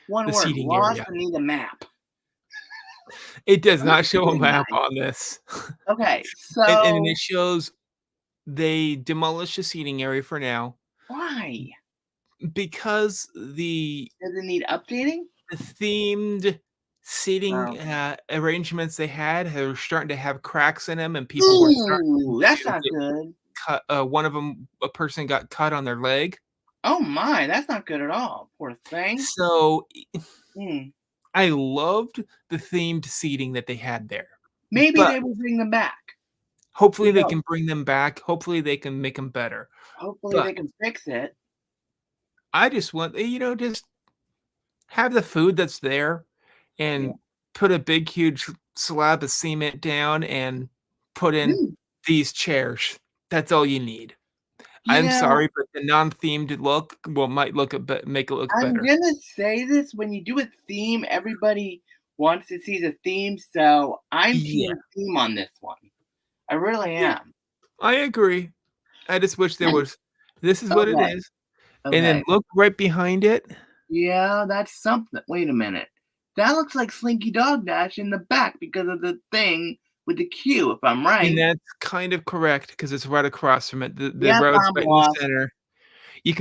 one the word, seating lost area. and need a map. It does That's not show a really map nice. on this. Okay, And so it shows they demolished the seating area for now why? because the Does it need updating? themed seating, Oh. arrangements they had are starting to have cracks in them, and people were starting Ooh, that's to not get good. cut. One of them, a person got cut on their leg. Oh my, that's not good at all. Poor thing. So Hmm. I loved the themed seating that they had there, Maybe but they will bring them back. hopefully Who they knows? can bring them back. Hopefully they can make them better. Hopefully But they can fix it. I just want just have the food that's there Yeah. and put a big, huge slab of cement down and put in Mm. these chairs. That's all you need. You I'm know, sorry, but the non-themed look, might look a bit make it look I'm better. gonna say this when you do a theme, everybody wants to see the theme, so I'm Yeah, team theme on this one. I really yeah, am. I agree. I just wish there was this is what it Okay. is, and then Okay. look right behind it, Yeah, that's something. Wait a minute. That looks like Slinky Dog Dash in the back because of the thing with the Q, if I'm and right. that's kind of correct because it's right across from it. The Yep, road's I'm right in the lost. center. You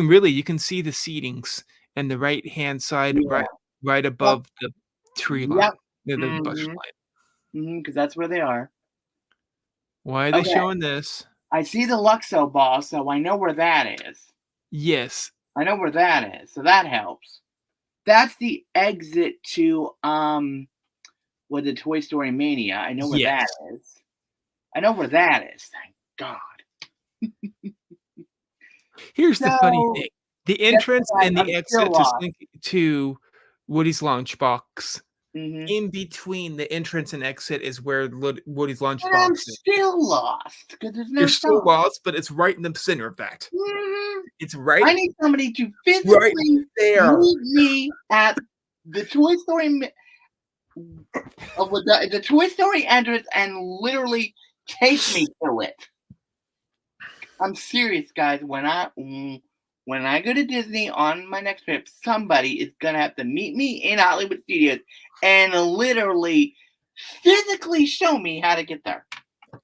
can see the seatings and the right-hand side Yeah. right Yep. above the tree Yep. line, the bush Mhm. line. Because that's where they are. Why are they Okay. showing this? I see the Luxo ball, so I know where that is. Yes. I know where that is, so that helps. That's the exit to with the Toy Story Mania. I know where that Yes. is. I know where that is. Thank God. Here's the funny So thing. The entrance why and I'm the still exit lost. to Woody's Lunchbox. Mhm. In between the entrance and exit is where Woody's And I'm Lunchbox is. still lost because there's no You're still sign. lost, but it's right in the center of that. Mhm. It's I right need somebody to right physically there. meet me at the Toy Story with the Toy Story entrance and literally take me to it. I'm serious, guys. When I go to Disney on my next trip, somebody is gonna have to meet me in Hollywood Studios and literally physically show me how to get there.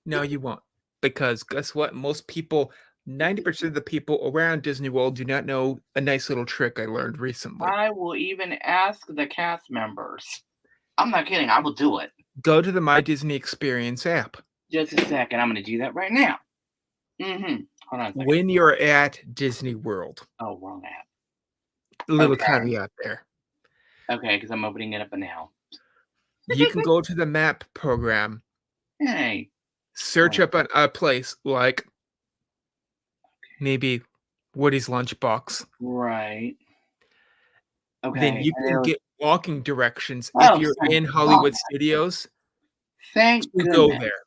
No, you won't. Because guess what? Most people, 90% of the people around Disney World do not know a nice little trick I learned recently. I will even ask the cast members. I'm not kidding. I will do it. Go to the My Disney Experience app. Just a second. I'm gonna do that right now. Hold on a second. When you're at Disney World. Oh, wrong app. A little Okay. caveat there. Okay, because I'm opening it up now. You can go to the map program, Hey. search up a place like maybe Woody's Lunchbox. Right. Okay. Then you can get walking directions Oh, if you're thank in Hollywood God. Studios Thank to goodness. go there.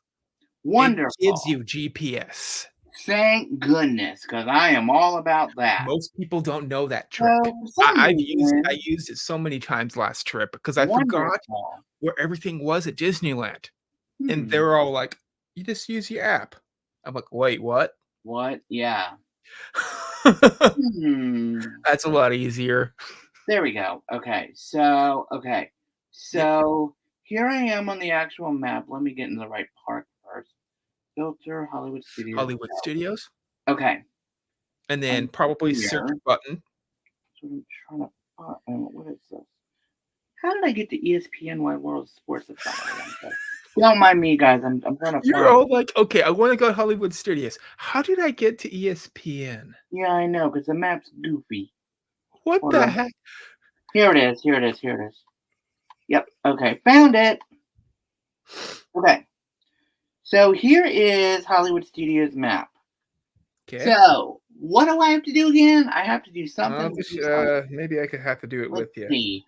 Wonderful. It gives you GPS. Thank goodness, because I am all about that. Most people don't know that trick. So, I used it so many times last trip because I forgot where everything was at Disneyland. And they were all like, you just use your app. I'm like, wait, what? What? Yeah. That's a lot easier. There we go. Okay. So here I am on the actual map. Let me get in the right park first. Filter Hollywood Studios. Hollywood Studios. Okay. And then probably search button. So I'm trying to what is this? How did I get to ESPN Wide World Sports? Don't mind me, guys. I'm trying to. You're all like, okay, I want to go to Hollywood Studios. How did I get to ESPN? Yeah, I know, because the map's goofy. What the heck? Here it is. Yep. Okay. Found it. Okay. So here is Hollywood Studios map. Okay. So what do I have to do again? I have to do something. Maybe I could have to do it with you. See.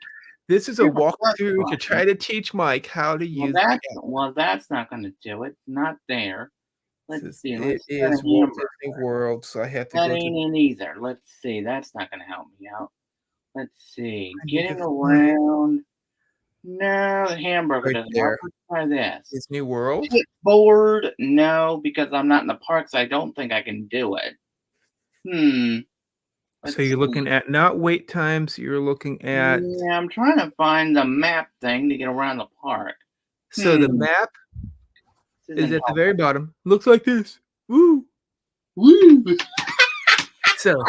This is a walkthrough to try to teach Mike how to use it. Well, that's not going to do it. Not there. Let's see. It is Walt Disney World, so I have to that go ain't in either. Let's see. That's not going to help me out. Let's see. Getting around. No, the hamburger doesn't work. Let's try this. Disney World? Board? No, because I'm not in the parks. I don't think I can do it. So you're looking at not wait times, you're looking at... Yeah, I'm trying to find the map thing to get around the park. So the map is at the very bottom. Looks like this. Woo! Woo! So,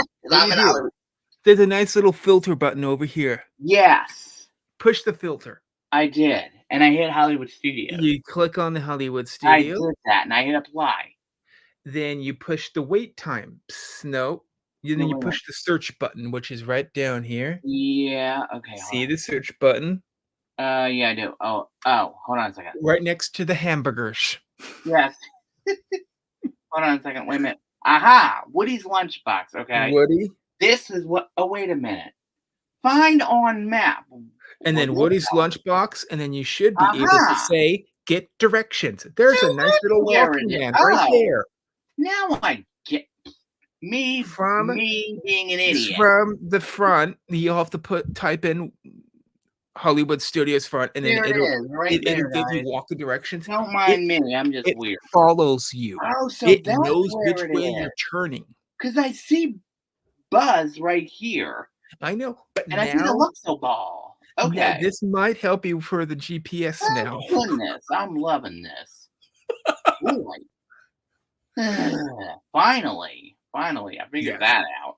there's a nice little filter button over here. Yes. Push the filter. I did. And I hit Hollywood Studios. You click on the Hollywood Studios. I did that, and I hit apply. Then you push the wait times. No. Then you push the search button, which is right down here. Yeah, okay. See the search button? Yeah, I do. Oh, hold on a second. Right next to the hamburgers. Yes. Hold on a second. Wait a minute. Aha! Woody's Lunchbox. Okay. Woody. This is what. Oh, wait a minute. Find on map. And then Woody's Lunchbox, and then you should be able to say get directions. There's a nice little walking man right there. Now I get me being an idiot. From the front, you have to type in Hollywood Studios front, and then it'll give you walking directions. Don't mind me. I'm just weird. It follows you. Oh, so it that's knows where which way you're turning. Because I see Buzz right here. I know, but and I see the Luxo ball. Okay, now, this might help you for the GPS now. Goodness, I'm loving this. Finally, I figured that out.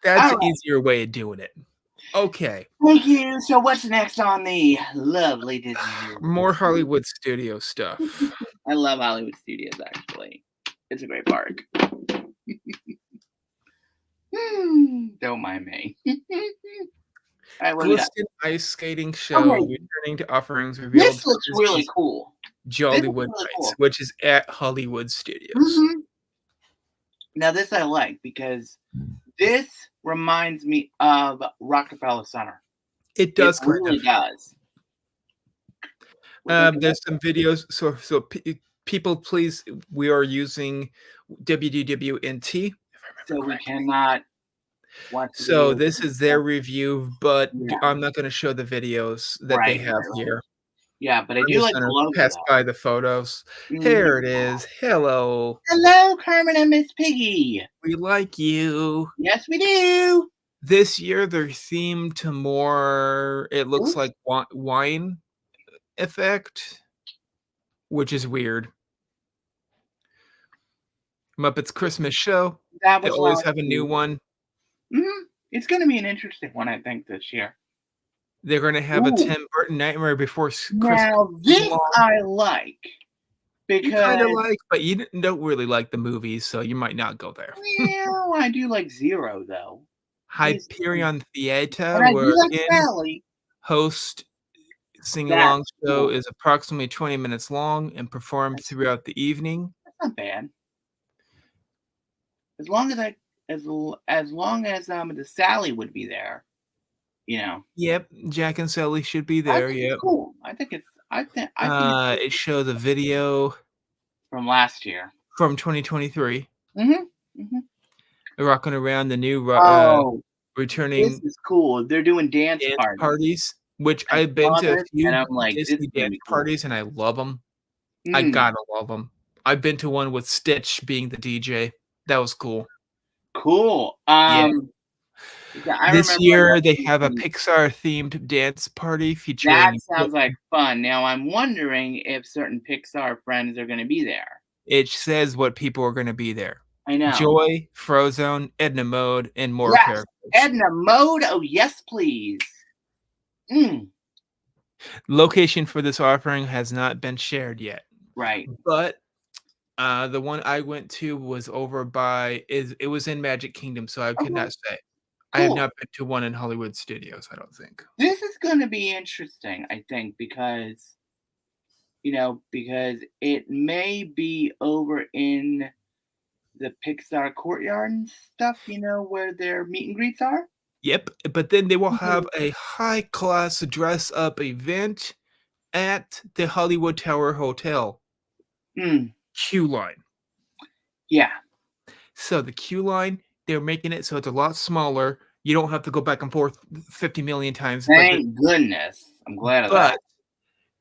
That's an easier way of doing it. Okay. Thank you. So what's next on the lovely Disney? More Hollywood Studio stuff. I love Hollywood Studios, actually. It's a great park. Don't mind me. Glisten Ice Skating Show returning to offerings revealed. This looks really cool. Jollywood Nights, which is at Hollywood Studios. Now this I like because This reminds me of Rockefeller Center. It It does kind really of. does. Would you There's some videos. People, please, we are using WDWNT, if I remember so we correctly. cannot watch the So video. this is their review, but Yeah. I'm not going to show the videos that they Right, have right, right. here. Yeah, but I I'm do just like the going to logo pass though. by the photos. Mhm. Here it is. Hello. Hello, Carmen and Miss Piggy. We like you. Yes, we do. This year they're themed to more, it looks Ooh. like wine effect, which is weird. Muppets Christmas Show. That They was always last have a new year. one. It's going to be an interesting one, I think, this year. They're gonna have a Ooh. Tim Burton Nightmare Before Christmas. Now, this I like You because kinda like, but you don't really like the movies, so you might not go there. well, I do like Zero though. He's- Hyperion Theater, and I do where like in Sally. host sing-along That's show cool. is approximately 20 minutes long and performed throughout the evening. That's not bad. As long as as long as the Sally would be there, you know. Yep, Jack and Sally should be I there, think yep. it's cool. I think it's It shows a video from last year. from 2023. Mhm. Mhm. Rocking around the new Oh, returning this is cool. They're doing dance dance parties. parties, which I I've been saw to a this, few and I'm like, this Disney is gonna dance be cool. parties, and I love them. I Mm, gotta love them. I've been to one with Stitch being the DJ. That was cool. cool. Yeah. Yeah, I This remember year, they when have a Pixar-themed dance party that featuring sounds like fun. Now I'm wondering if certain Pixar friends are gonna be there. it says what people are gonna be there. I know. Joy, Frozone, Edna Mode, and more Yes, characters. Edna Mode. Oh yes, please. Location for this offering has not been shared yet, Right. but the one I went to was over by it was in Magic Kingdom, so I could Okay. not say. I have Cool. not been to one in Hollywood Studios, I don't think. This is gonna be interesting, I think, because because it may be over in the Pixar courtyard and stuff, where their meet and greets are. Yep, but then they will Mhm. have a high-class dress-up event at the Hollywood Tower Hotel Mm, queue line. yeah. So the queue line, they're making it so it's a lot smaller. You don't have to go back and forth 50 million times, Thank goodness. I'm glad of that.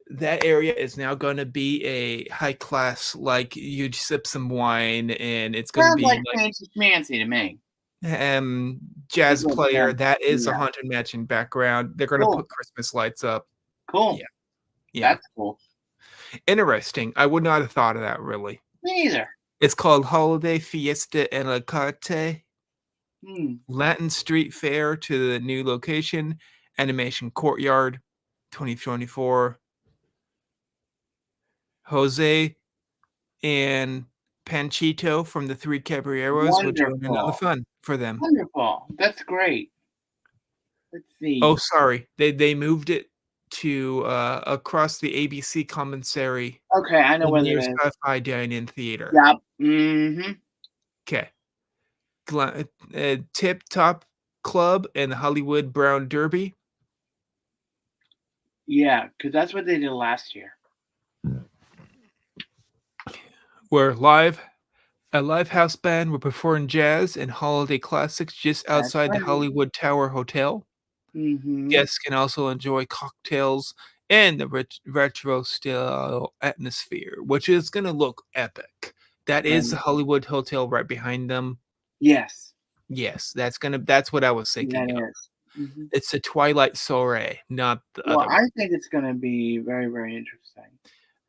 that area is now gonna be a high class, like, you sip some wine, and it's gonna Sounds be like like, fancy schmancy to me. jazz It's like player, fancy, that is a yeah. haunted mansion background. They're gonna Cool. put Christmas lights up. Cool. Yeah, yeah. That's cool. Interesting. I would not have thought of that, really. Me neither. It's called Holiday Fiesta en la Carte, Hmm. Latin Street Fair to the new location, Animation Courtyard, 2024. Jose and Panchito from the Three Caballeros will join in on the Wonderful. fun for them. Wonderful. That's great. Let's see. Oh, sorry. They moved it to across the ABC commissary Okay, I know where near that is. Sci-Fi Dine-In Theater. Yep. Mm-hmm. Okay. Tip Top Club and the Hollywood Brown Derby. Yeah, because that's what they did last year. Where a live house band will perform jazz and holiday classics just outside the right. Hollywood Tower Hotel. Mm-hmm. Guests can also enjoy cocktails and the retro style atmosphere, which is going to look epic. That is the Hollywood Hotel right behind them. Yes. Yes, that's what I was thinking That of. is. Mm-hmm. It's the Twilight Soiree, not the Well, other I one. think it's going to be very, very interesting.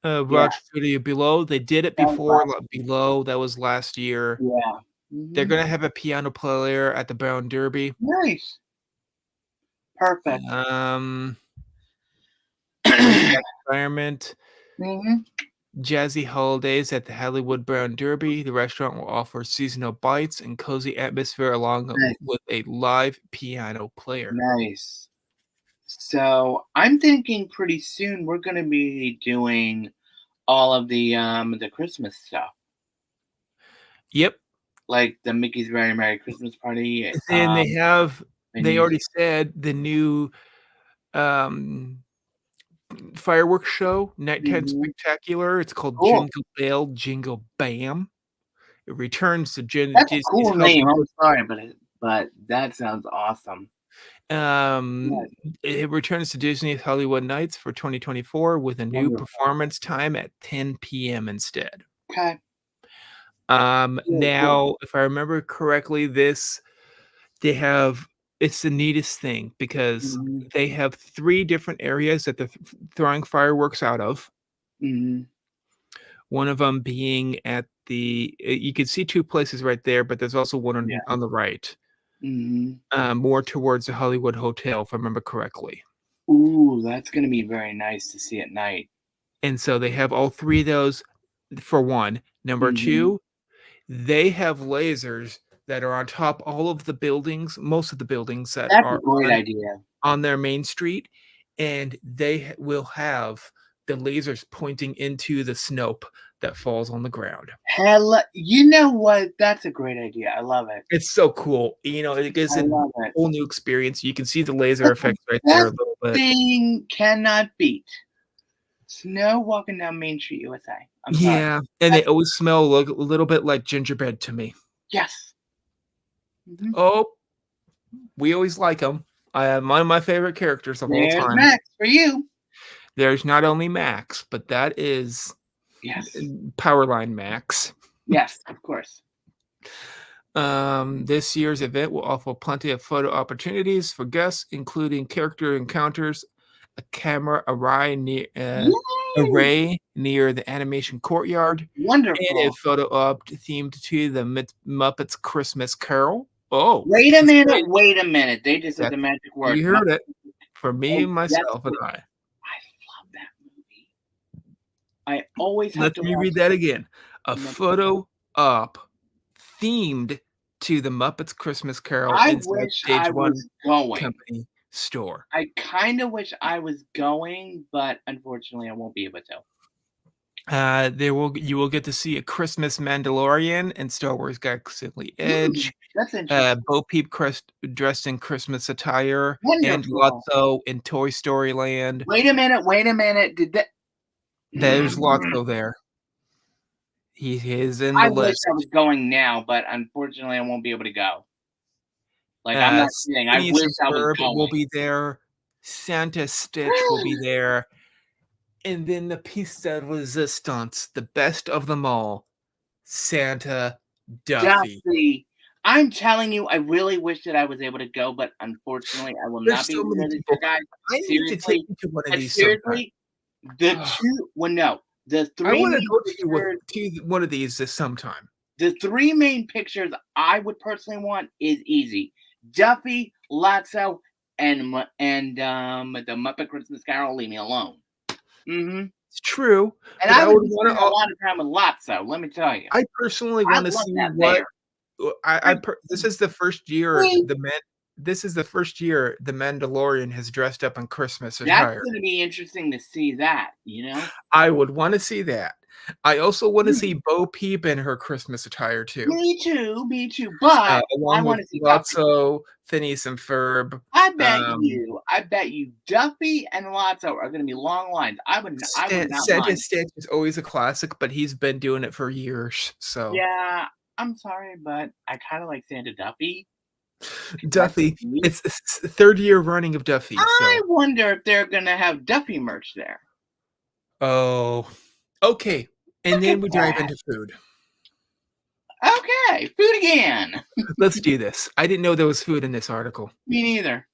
Roger Studio Below, they did it That was before. last Below, that was last year. Yeah. They're Mhm. gonna have a piano player at the Brown Derby. Nice. Perfect. Environment, Mhm. jazzy holidays at the Hollywood Brown Derby. The restaurant will offer seasonal bites and cozy atmosphere along Nice. with a live piano player. Nice. So I'm thinking pretty soon we're going to be doing all of the Christmas stuff. Yep. like the Mickey's Very Merry Christmas Party. And they Venues. already said the new, um, fireworks show, Nighttime Mhm. Spectacular, it's called Cool. Jingle Bell Jingle Bam. It returns to That's a Disney's cool name. I'm Hollywood. sorry, but that sounds awesome. Um, Yes, it returns to Disney's Hollywood Nights for 2024 with a new wonderful. performance time at 10 PM instead. Okay. Really cool. Now, if I remember correctly, it's the neatest thing because Mhm. they have 3 different areas that they're throwing fireworks out of. Mhm. One of them being at you can see 2 places right there, but there's also one Yeah. on the right, Mhm. more towards the Hollywood Hotel, if I remember correctly. Ooh, that's gonna be very nice to see at night. And so they have all 3 of those for 1. Number Mhm. 2, they have lasers that are on top all of the buildings, most of the buildings that That's a are great idea. on their main street, and they will have the lasers pointing into the snope that falls on the ground. You know what? That's a great idea. I love it. It's so cool, it gives I it a love it. whole new experience. You can see the laser But the effects right there a best little bit. thing cannot beat snow walking down Main Street, USA. I'm sorry. Yeah, and they That's always smell a little bit like gingerbread to me. yes. Mhm. Oh, we always like them. One of my favorite characters of all There's time. Max for you. There's not only Max, but that is Yes. Powerline Max. Yes, of course. This year's event will offer plenty of photo opportunities for guests, including character encounters, a camera Yay! array near the animation courtyard, and a Wonderful. photo op themed to the Muppets Christmas Carol. Oh, Wait a that's minute, great. wait a minute. They just said That the magic word. you heard it. For me Oh, and that's myself and what I. I love that movie. I always have Let to me watch read that again. A the Muppet. photo op themed to the Muppets Christmas Carol I inside wish Stage I One was going. Company store. I kinda wish I was going, but unfortunately, I won't be able to. You will get to see a Christmas Mandalorian and Star Wars Galaxy Edge, That's interesting. Bo Peep dressed in Christmas attire, and Wonderful. Lotso in Toy Story Land. Wait a minute, wait a minute. Did that There's Lotso there. He is in I the wish I was list. going now, but unfortunately, I won't be able to go. Like, I'm not kidding. I Phineas wish and I was Ferb will going. be there. Santa Stitch will be there. And then the piece de resistance, the best of them all, Santa Duffy. Duffy. I'm telling you, I really wish that I was able to go, but unfortunately, I will not There's be so able to many go this year, people. guys. I need to take Seriously, you to one of but these sometime. seriously, the 2 well, no, the I 3 wanna main go pictures to one of these this sometime. the 3 main pictures I would personally want is easy. Duffy, Lotso, and the Muppet Christmas Carol, leave me alone. Mhm. It's true, And but I I would would be wanna spending a lot of time with Lotso, let me tell you. I personally I wanna love see that what bear. this is the first year See? the Mandalorian has dressed up in Christmas That's attire. gonna be interesting to see that, you know? I would wanna see that. I also wanna Mm. see Bo Peep in her Christmas attire too, Me too, but I along with wanna see Duffy. Lotso, Phineas and Ferb, um, I bet you Duffy and Lotso are gonna be long lines. I would not Santa mind. Stitch is always a classic, but he's been doing it for years, so Yeah, I'm sorry, but I kinda like Santa Duffy. That's Duffy, me. it's the 3rd year running of Duffy, I so wonder if they're gonna have Duffy merch there. oh, okay, and Look at then we dive that. into food. Okay, food again. Let's do this. I didn't know there was food in this article. Me neither.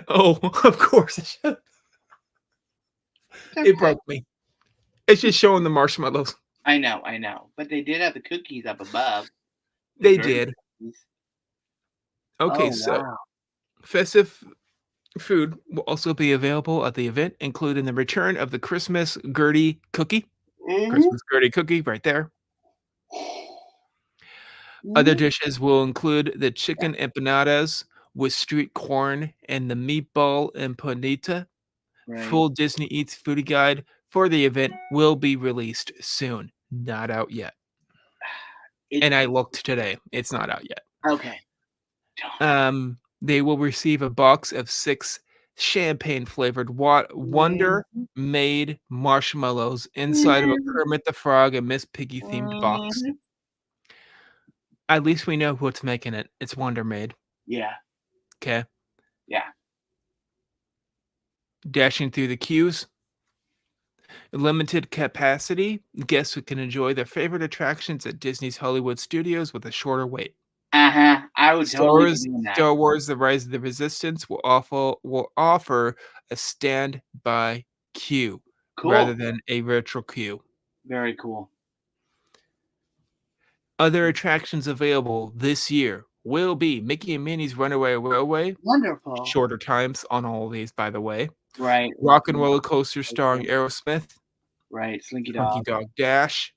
Oh, of course it should. It's It okay. broke me. It's just showing the marshmallows. I know, but they did have the cookies up above. The They Gertie did. cookies. Okay, Oh, so wow. festive food will also be available at the event, including the return of the Christmas Mhm. Christmas Gertie cookie right there. Other Mhm. dishes will include the chicken empanadas with street corn and the meatball empanita. Right. Full Disney Eats foodie guide for the event will be released soon. Not out yet. And I looked today. It's not out yet. Okay. Darn. They will receive a box of 6 champagne-flavored Wonder Made marshmallows inside of a Kermit the Frog and Miss Piggy themed box. Mhm. At least we know what's making it. It's Wonder Made. Yeah. Okay. Yeah. Dashing through the queues. Limited capacity. Guests who can enjoy their favorite attractions at Disney's Hollywood Studios with a shorter wait. I would totally be doing that. Star Wars: The Rise of the Resistance will offer a standby queue rather Cool. than a virtual queue. Very cool. Other attractions available this year will be Mickey and Minnie's Runaway Railway. Wonderful. Shorter times on all of these, by the way. Right. Rock and Roller Coaster starring Aerosmith. Right. Slinky Funky Dog. Dog Dash.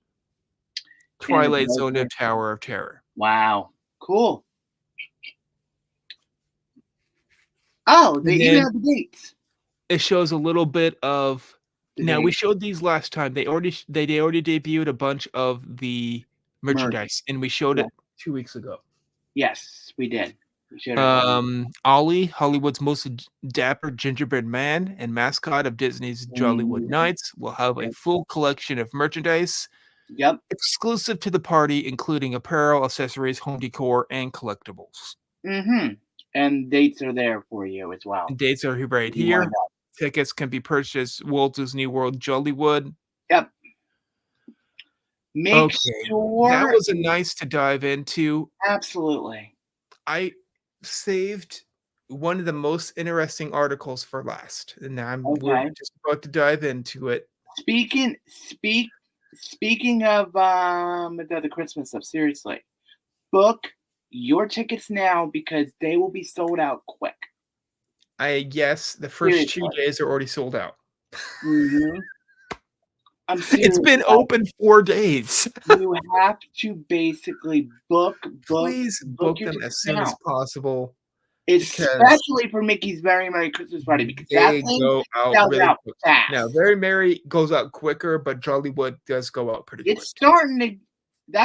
Twilight Zone and Tower of Terror. Wow. Cool. Oh, they even have the dates. It shows a little bit of. The Now we dates. showed these last time. They already debuted a bunch of the merchandise, and we showed it 2 weeks ago. Yes, we did. We showed it. Ollie, Hollywood's most dapper gingerbread man and mascot of Disney's Jollywood Nights, will have a full collection of merchandise. Yep. Exclusive to the party, including apparel, accessories, home decor, and collectibles. Mm-hmm. And dates are there for you as well. And dates are right here. Tickets can be purchased Walt Disney World Jollywood. Yep. Make sure that was a nice to dive into. Absolutely. I saved one of the most interesting articles for last, and now we're just about to dive into it. Speaking of the Christmas stuff, seriously, book your tickets now because they will be sold out quick. Yes, the first 2 days are already sold out. Mm-hmm. I'm serious. It's been open 4 days. You have to basically book. Please book them as soon as possible. Especially for Mickey's Very Merry Christmas Party because they go out really quick. Fast. Now, Very Merry goes out quicker, but Jollywood does go out pretty quick. That's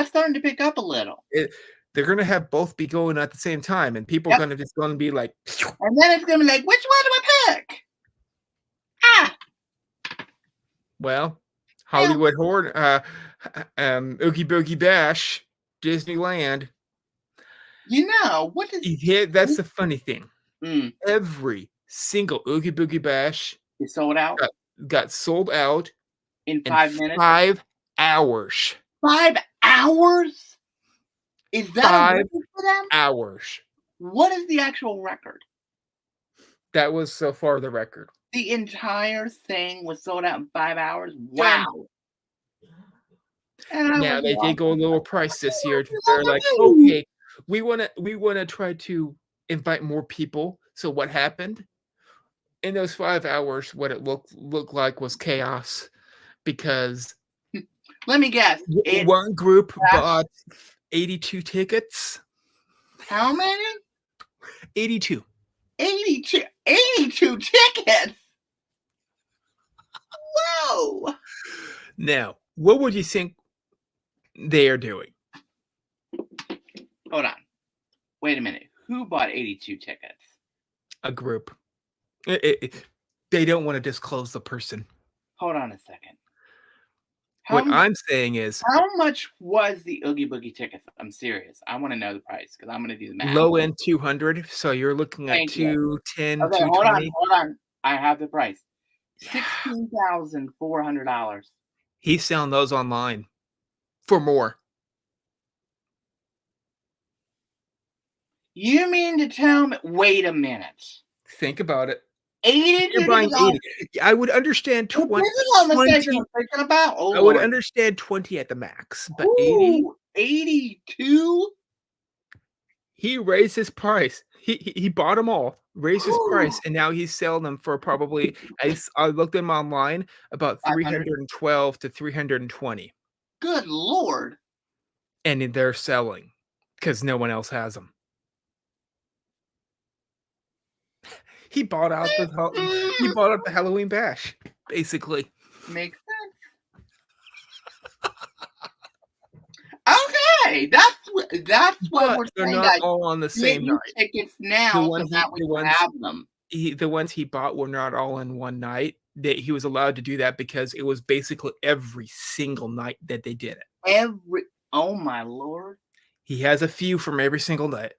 starting to pick up a little. They're gonna have both be going at the same time, and people are gonna be like, and then it's gonna be like, which one do I pick? Well, Hollywood Horror, Oogie Boogie Bash, Disneyland. You know what is? That's the funny thing. Every single Oogie Boogie Bash is sold out. Got sold out in 5 minutes. 5 hours. 5 hours? Is that 5 a record for them? hours. What is the actual record? That was so far the record. The entire thing was sold out in 5 hours. Wow. Now they did go a lower price this year. They're like, okay, we wanna try to invite more people. So what happened? In those 5 hours, what it looked like was chaos because let me guess. One group bought 82 tickets. How many? 82. 82 tickets. Whoa. Now, what would you think they are doing? Hold on. Wait a minute. Who bought 82 tickets? A group. They don't want to disclose the person. Hold on a second. I'm saying is, how much was the Oogie Boogie tickets? I'm serious. I want to know the price because I'm going to do the math. Low end 200. So you're looking at 210, okay, 220. Hold on. I have the price. $16,400. He's selling those online for more. You mean to tell me? Wait a minute. Think about it. 80. You're buying 80. I would understand 20. I would understand 20 at the max, but 80. 82. He raised his price. He bought them all, raised his price, and now he's selling them for probably. I looked them online about 312 to 320. Good Lord! And they're selling because no one else has them. He bought out the Halloween bash, basically. Makes sense. Okay, that's what we're But they're saying, not guys. all on the Get same your night. tickets The now so one that he we the can ones have them. the ones he bought were not all in one night. That he was allowed to do that because it was basically every single night that they did it. Oh my lord. He has a few from every single night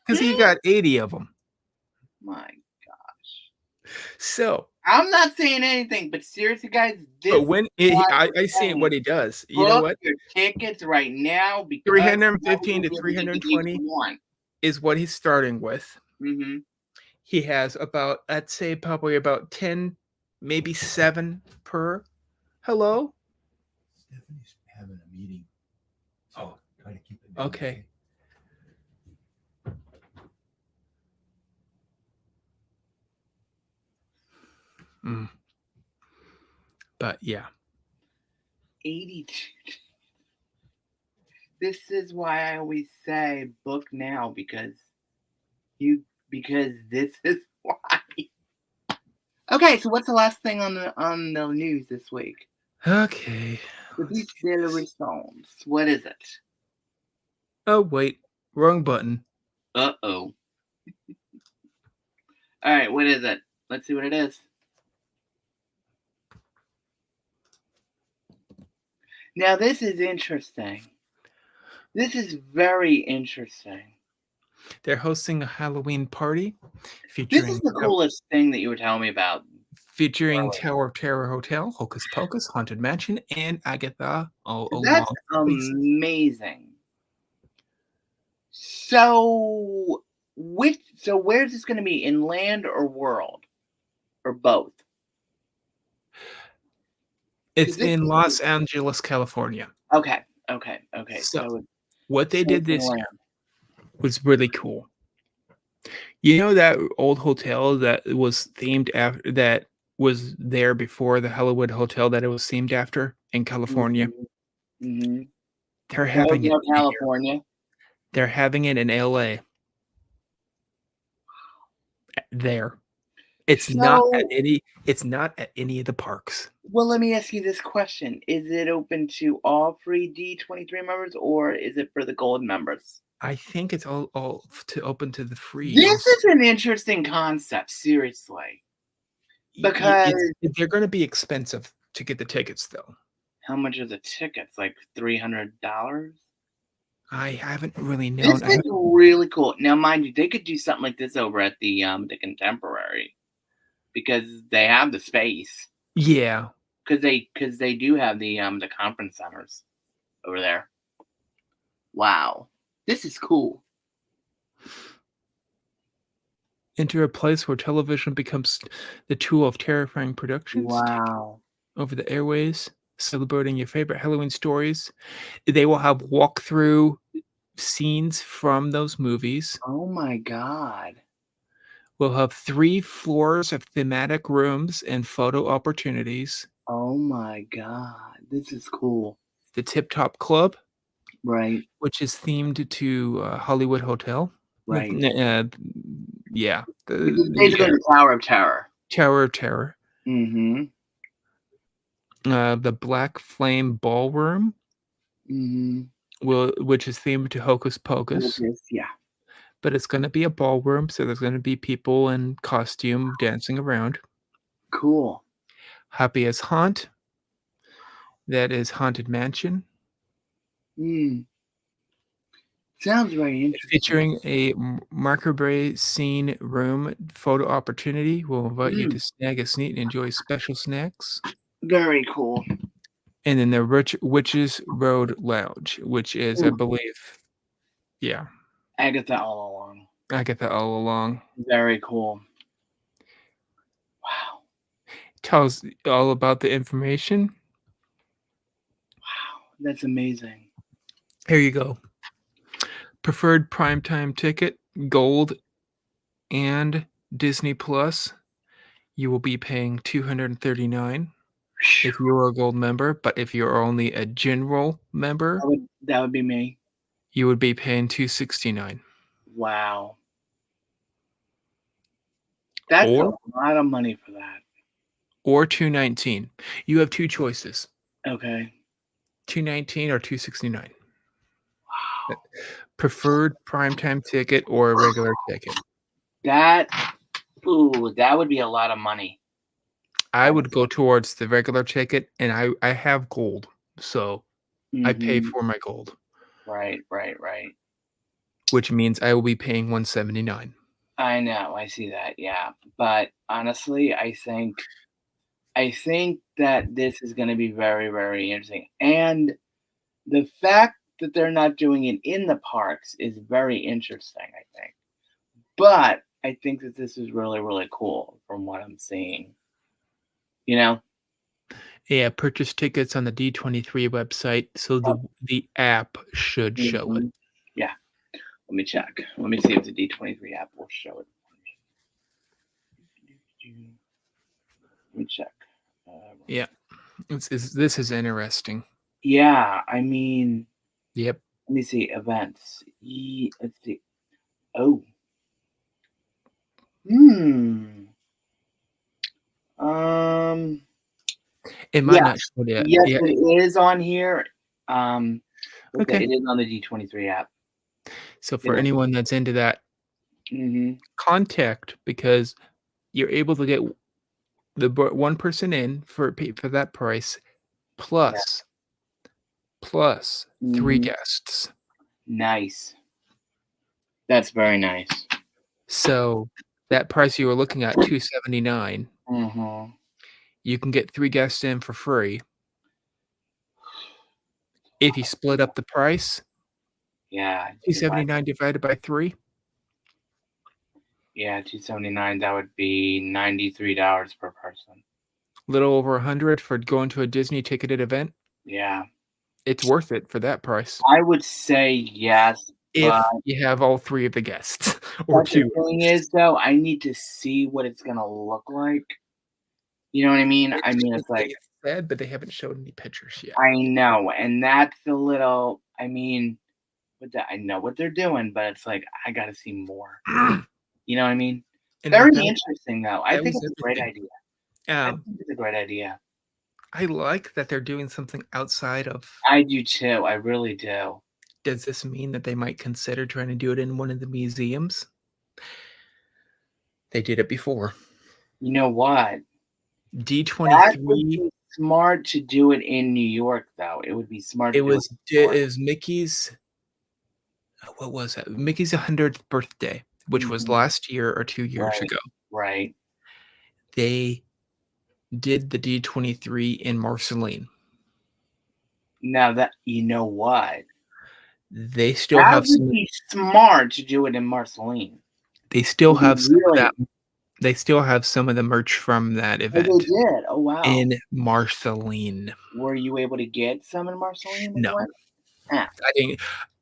because he got 80 of them. My, So, I'm not saying anything, but seriously, guys, this but is when why I we're see saying what he does. You know book what? your tickets right now because now 315 we'll to be able to get you 320 one. is what he's starting with. Mm-hmm. He has about, I'd say, probably about 10, maybe 7 per. Hello? Stephanie's having a meeting. Oh, Try to keep it down. okay. But yeah. 82. This is why I always say book now because this is why. Okay, so what's the last thing on the news this week? Okay. The Distillery Stones. What is it? Oh, wait. Wrong button. Uh-oh. All right, what is it? Let's see what it is. Now, this is interesting. This is very interesting. They're hosting a Halloween party This is the coolest thing that you were telling me about. featuring Tower of Terror Hotel, Hocus Pocus, Haunted Mansion, and Agatha all That's along. amazing. So, where's this going to be? In land or world? Or both? It's in Los Angeles, California. Okay. So what they did this land. year was really cool. You know that old hotel that was themed after, that was there before the Hollywood Hotel that it was themed after in California? Mm-hmm. They're having it in California. They're having it in LA. There. It's not at any of the parks. Well, let me ask you this question. Is it open to all free D23 members or is it for the gold members? I think it's all open to the free. This is an interesting concept, seriously. Because they're going to be expensive to get the tickets, though. How much are the tickets? Like $300? I haven't really known. This is really cool. Now, mind you, they could do something like this over at the Contemporary because they have the space. Yeah, because they do have the conference centers over there. Wow, this is cool. Enter a place where television becomes the tool of terrifying productions. Wow. Over the airways, celebrating your favorite Halloween stories. They will have walkthrough scenes from those movies. Oh my god. We'll have 3 floors of thematic rooms and photo opportunities. Oh my god, this is cool. The Tip Top Club, right? Which is themed to Hollywood Hotel, right? Yeah, basically the Tower of Terror. Tower of Terror. Mm-hmm. The Black Flame Ballroom. Mm-hmm. Which is themed to Hocus Pocus. Yeah. But it's going to be a ballroom, so there's going to be people in costume dancing around. Cool. Happy as Haunt. That is Haunted Mansion. Sounds very interesting. Featuring a Marker scene room photo opportunity. We'll invite you to snag a seat and enjoy special snacks. Very cool. And then the Witches Road Lounge, which is, I believe, yeah. Agatha all along. Agatha all along. Very cool. Wow. Tell us all about the information. Wow, that's amazing. Here you go. Preferred primetime ticket, Gold and Disney Plus. You will be paying $239 if you are a Gold member, but if you are only a general member, that would be me. You would be paying $269. Wow. That's a lot of money for that. Or $219. You have 2 choices. Okay. $219 or $269. Wow. Preferred primetime ticket or a regular ticket? That that would be a lot of money. I would go towards the regular ticket, and I have gold, so I pay Mhm. for my gold, Right, right, right. which means I will be paying 179. I know, I see that, yeah. But honestly, I think that this is gonna be very, very interesting. And the fact that they're not doing it in the parks is very interesting, I think. But I think that this is really, really cool from what I'm seeing. You know? Yeah, purchase tickets on the D23 website, so the app should show it. Mhm. Yeah. Let me check. Let me see if the D23 app will show it for me. Let me check. Yeah, this is interesting. Yeah, I mean, Yep. let me see events. Let's see. Oh. Hmm. Um. It might not Yes. show it yet. Yes, Yeah, it is on here. Um. Okay, okay. it is on the D23 app. So It for is. anyone that's into that, Mhm. contact because you're able to get one person in for that price Yeah. plus 3 Mhm. guests. Nice. That's very nice. So that price you were looking at, 279, Mhm. you can get 3 guests in for free. If you split up the price, Yeah. 279 divided by 3, Yeah, 279. That would be $93 per person. little over 100 for going to a Disney ticketed event. Yeah. It's worth it for that price I would say yes, but if you have all 3 of the guests or but the 2. thing is, though, I need to see what it's gonna look like. You know what I mean? I mean, it's like They said, but they haven't showed any pictures yet. I know, and that's a little. I mean, I know what they're doing, but it's like I got to see more. You know what I mean? And Very with that interesting, though. I that think was it's a great everything. idea. I Um, think it's a great idea. I like that they're doing something outside of. I do too. I really do. Does this mean that they might consider trying to do it in one of the museums? They did it before. You know what? That would D23, be smart to do it in New York, though. It would be smart it to do it was in New York. it was Mickey's what was it? Mickey's 100th birthday, which was Mhm. last year or 2 years Right, ago. right. They did the D23 in Marceline. Now that you know what? They still That have would some be smart to do it in Marceline. they still Would be have some of really. that they still have some of the merch from that Oh, they event did? Oh, wow. in Marceline. Were you able to get some in Marceline when you No, went? Ah, I didn't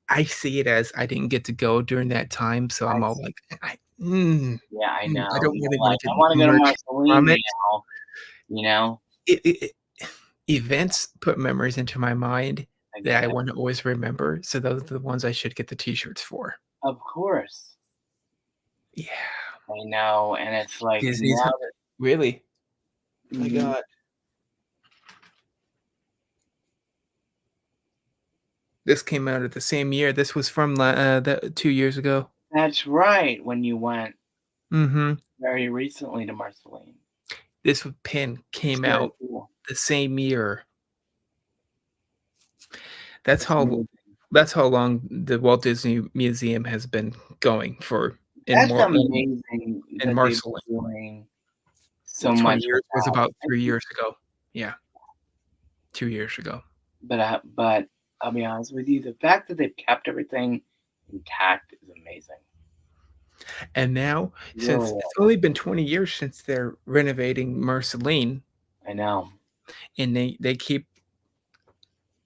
I see it as I didn't get to go during that time, so I I'm all see. like, Yeah, I I know. don't You're really wanna like, get "I wanna go to merch from Marceline it. now," you know? It events put memories into my mind I that get I it. wanna always remember, so those are the ones I should get the T-shirts for. Of course. Yeah, I know, and it's like Disney's now hu Really? My mhm, god. This came out at the same year. This was from the 2 years ago. that's right, when you went Mhm. very recently to Marceline. This pin It's came very out cool. the same year. That's That's how amazing. that's how long the Walt Disney Museum has been going for That's amazing in that they've been Marceline. doing so 20 much years with was that. about I 3 think years ago. Yeah, 2 years ago. but I'll be honest with you, the fact that they've kept everything intact is amazing. And now, since Really it's only been 20 years since they're renovating Marceline, I know. and they keep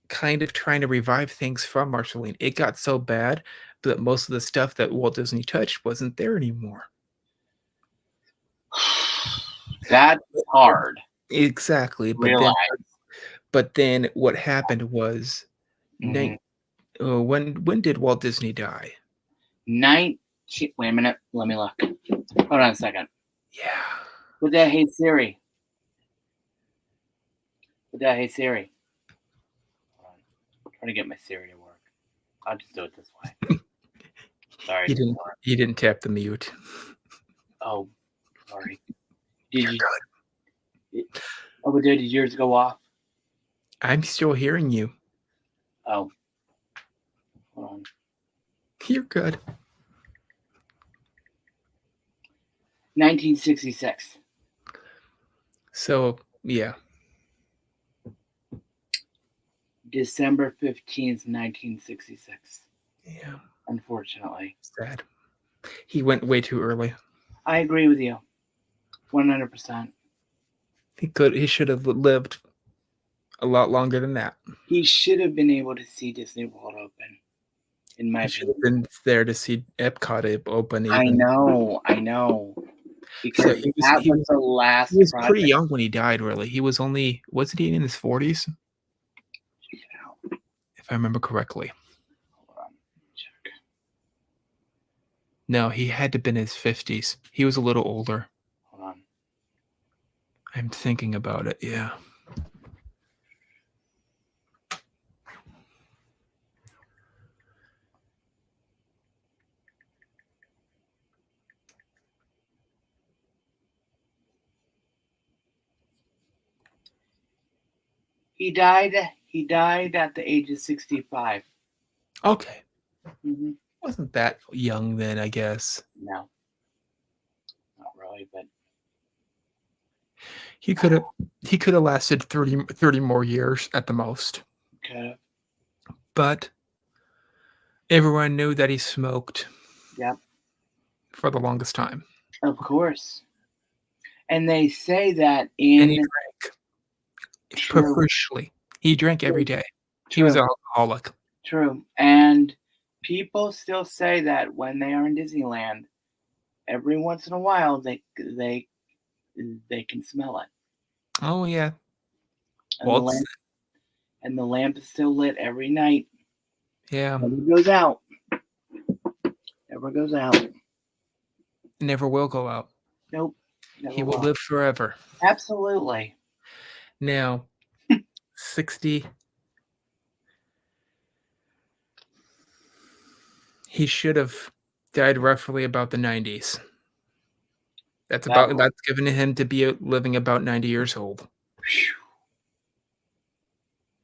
kind of trying to revive things from Marceline. It got so bad that most of the stuff that Walt Disney touched wasn't there anymore. That's hard Exactly, to realize. but then what happened was, Mhm. nine when did Walt Disney die? 19 wait a minute, let me look. Hold on a second. Yeah. Put that "Hey Siri." Put that "Hey Siri." Hold on. I'm trying to get my Siri to work. I'll just do it this way. Sorry. You didn't tap the mute. Oh, sorry. Did You're you? good. Oh, but did yours go off? I'm still hearing you. Oh. Hold on. You're good. 1966. So, yeah. December 15th, 1966. Yeah. Unfortunately. Sad. He went way too early. I agree with you. 100%. He should have lived a lot longer than that. He should have been able to see Disney World open. In my He should opinion. have been there to see Epcot open. I Even. know. Because So he was the last He was project. pretty young when he died, really. He was only, wasn't he in his 40s? If I remember correctly. Hold on. Check. No, he had to have been in his 50s. He was a little older. Hold on. I'm thinking about it, yeah. He died at the age of 65. Okay. Mm-hmm. Wasn't that young then, I guess. No. Not really, but He could have lasted 30 more years at the most. could have. But everyone knew that he smoked. Yep. For the longest time. Of course. And they say that And he in drank profusely. He drank every day. He was an alcoholic. True. And people still say that when they are in Disneyland, every once in a while they can smell it. Oh yeah. And the lamp is still lit every night. Yeah. Never goes out. Never goes out. Never will go out. Nope. He will live forever. Absolutely. Now, 60. He should have died roughly about the 90s. That's given him to be living about 90 years old.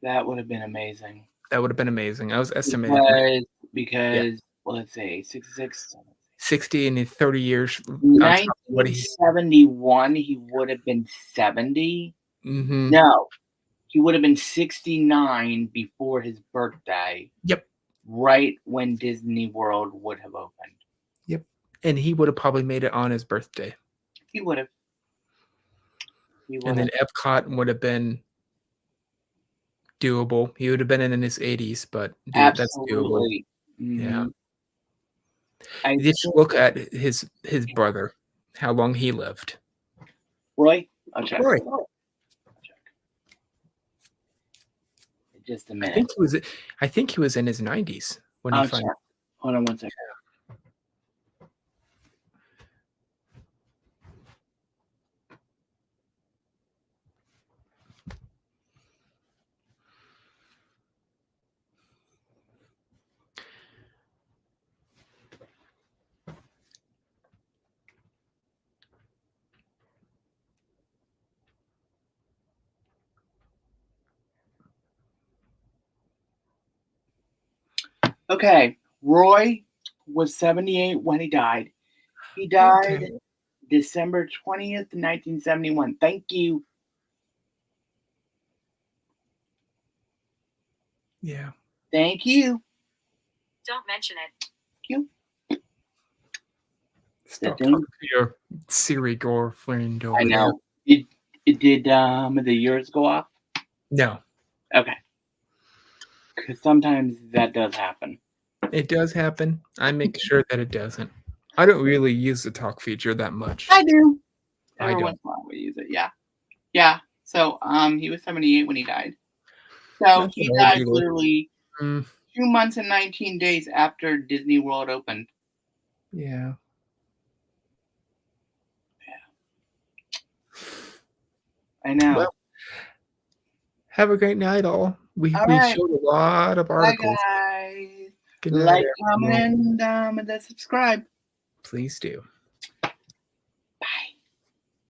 That would have been amazing. That would have been amazing. I was estimating because well, let's say 66. 60 and 30 years. 1971, he would have been 70. Mm-hmm. No, he would have been 69 before his birthday. Yep. Right when Disney World would have opened. Yep. And he would have probably made it on his birthday. He would have. And then Epcot would have been doable. He would have been in his 80s, but that's doable. Mm-hmm. Yeah. Did you look at his brother? How long he lived? Roy? I'll check. Roy. Just a minute. I think he was in his 90s when he found. Hold on one second. Okay, Roy was 78 when he died. He died December 20th, 1971. Thank you. Yeah. Thank you. Don't mention it. Thank you. Stop talking to your Siri girlfriend over I know. There. Did the years go off? No. Okay. Because sometimes that does happen. It does happen. I make sure that it doesn't. I don't really use the talk feature that much. I do. I don't. Once in a while we use it. Yeah. Yeah. So he was 78 when he died. So he died literally 2 months and 19 days after Disney World opened. Yeah. I know. Well, have a great night, all. We showed a lot of articles. Bye, guys. Good night, Like, everyone. comment, and subscribe. Please do.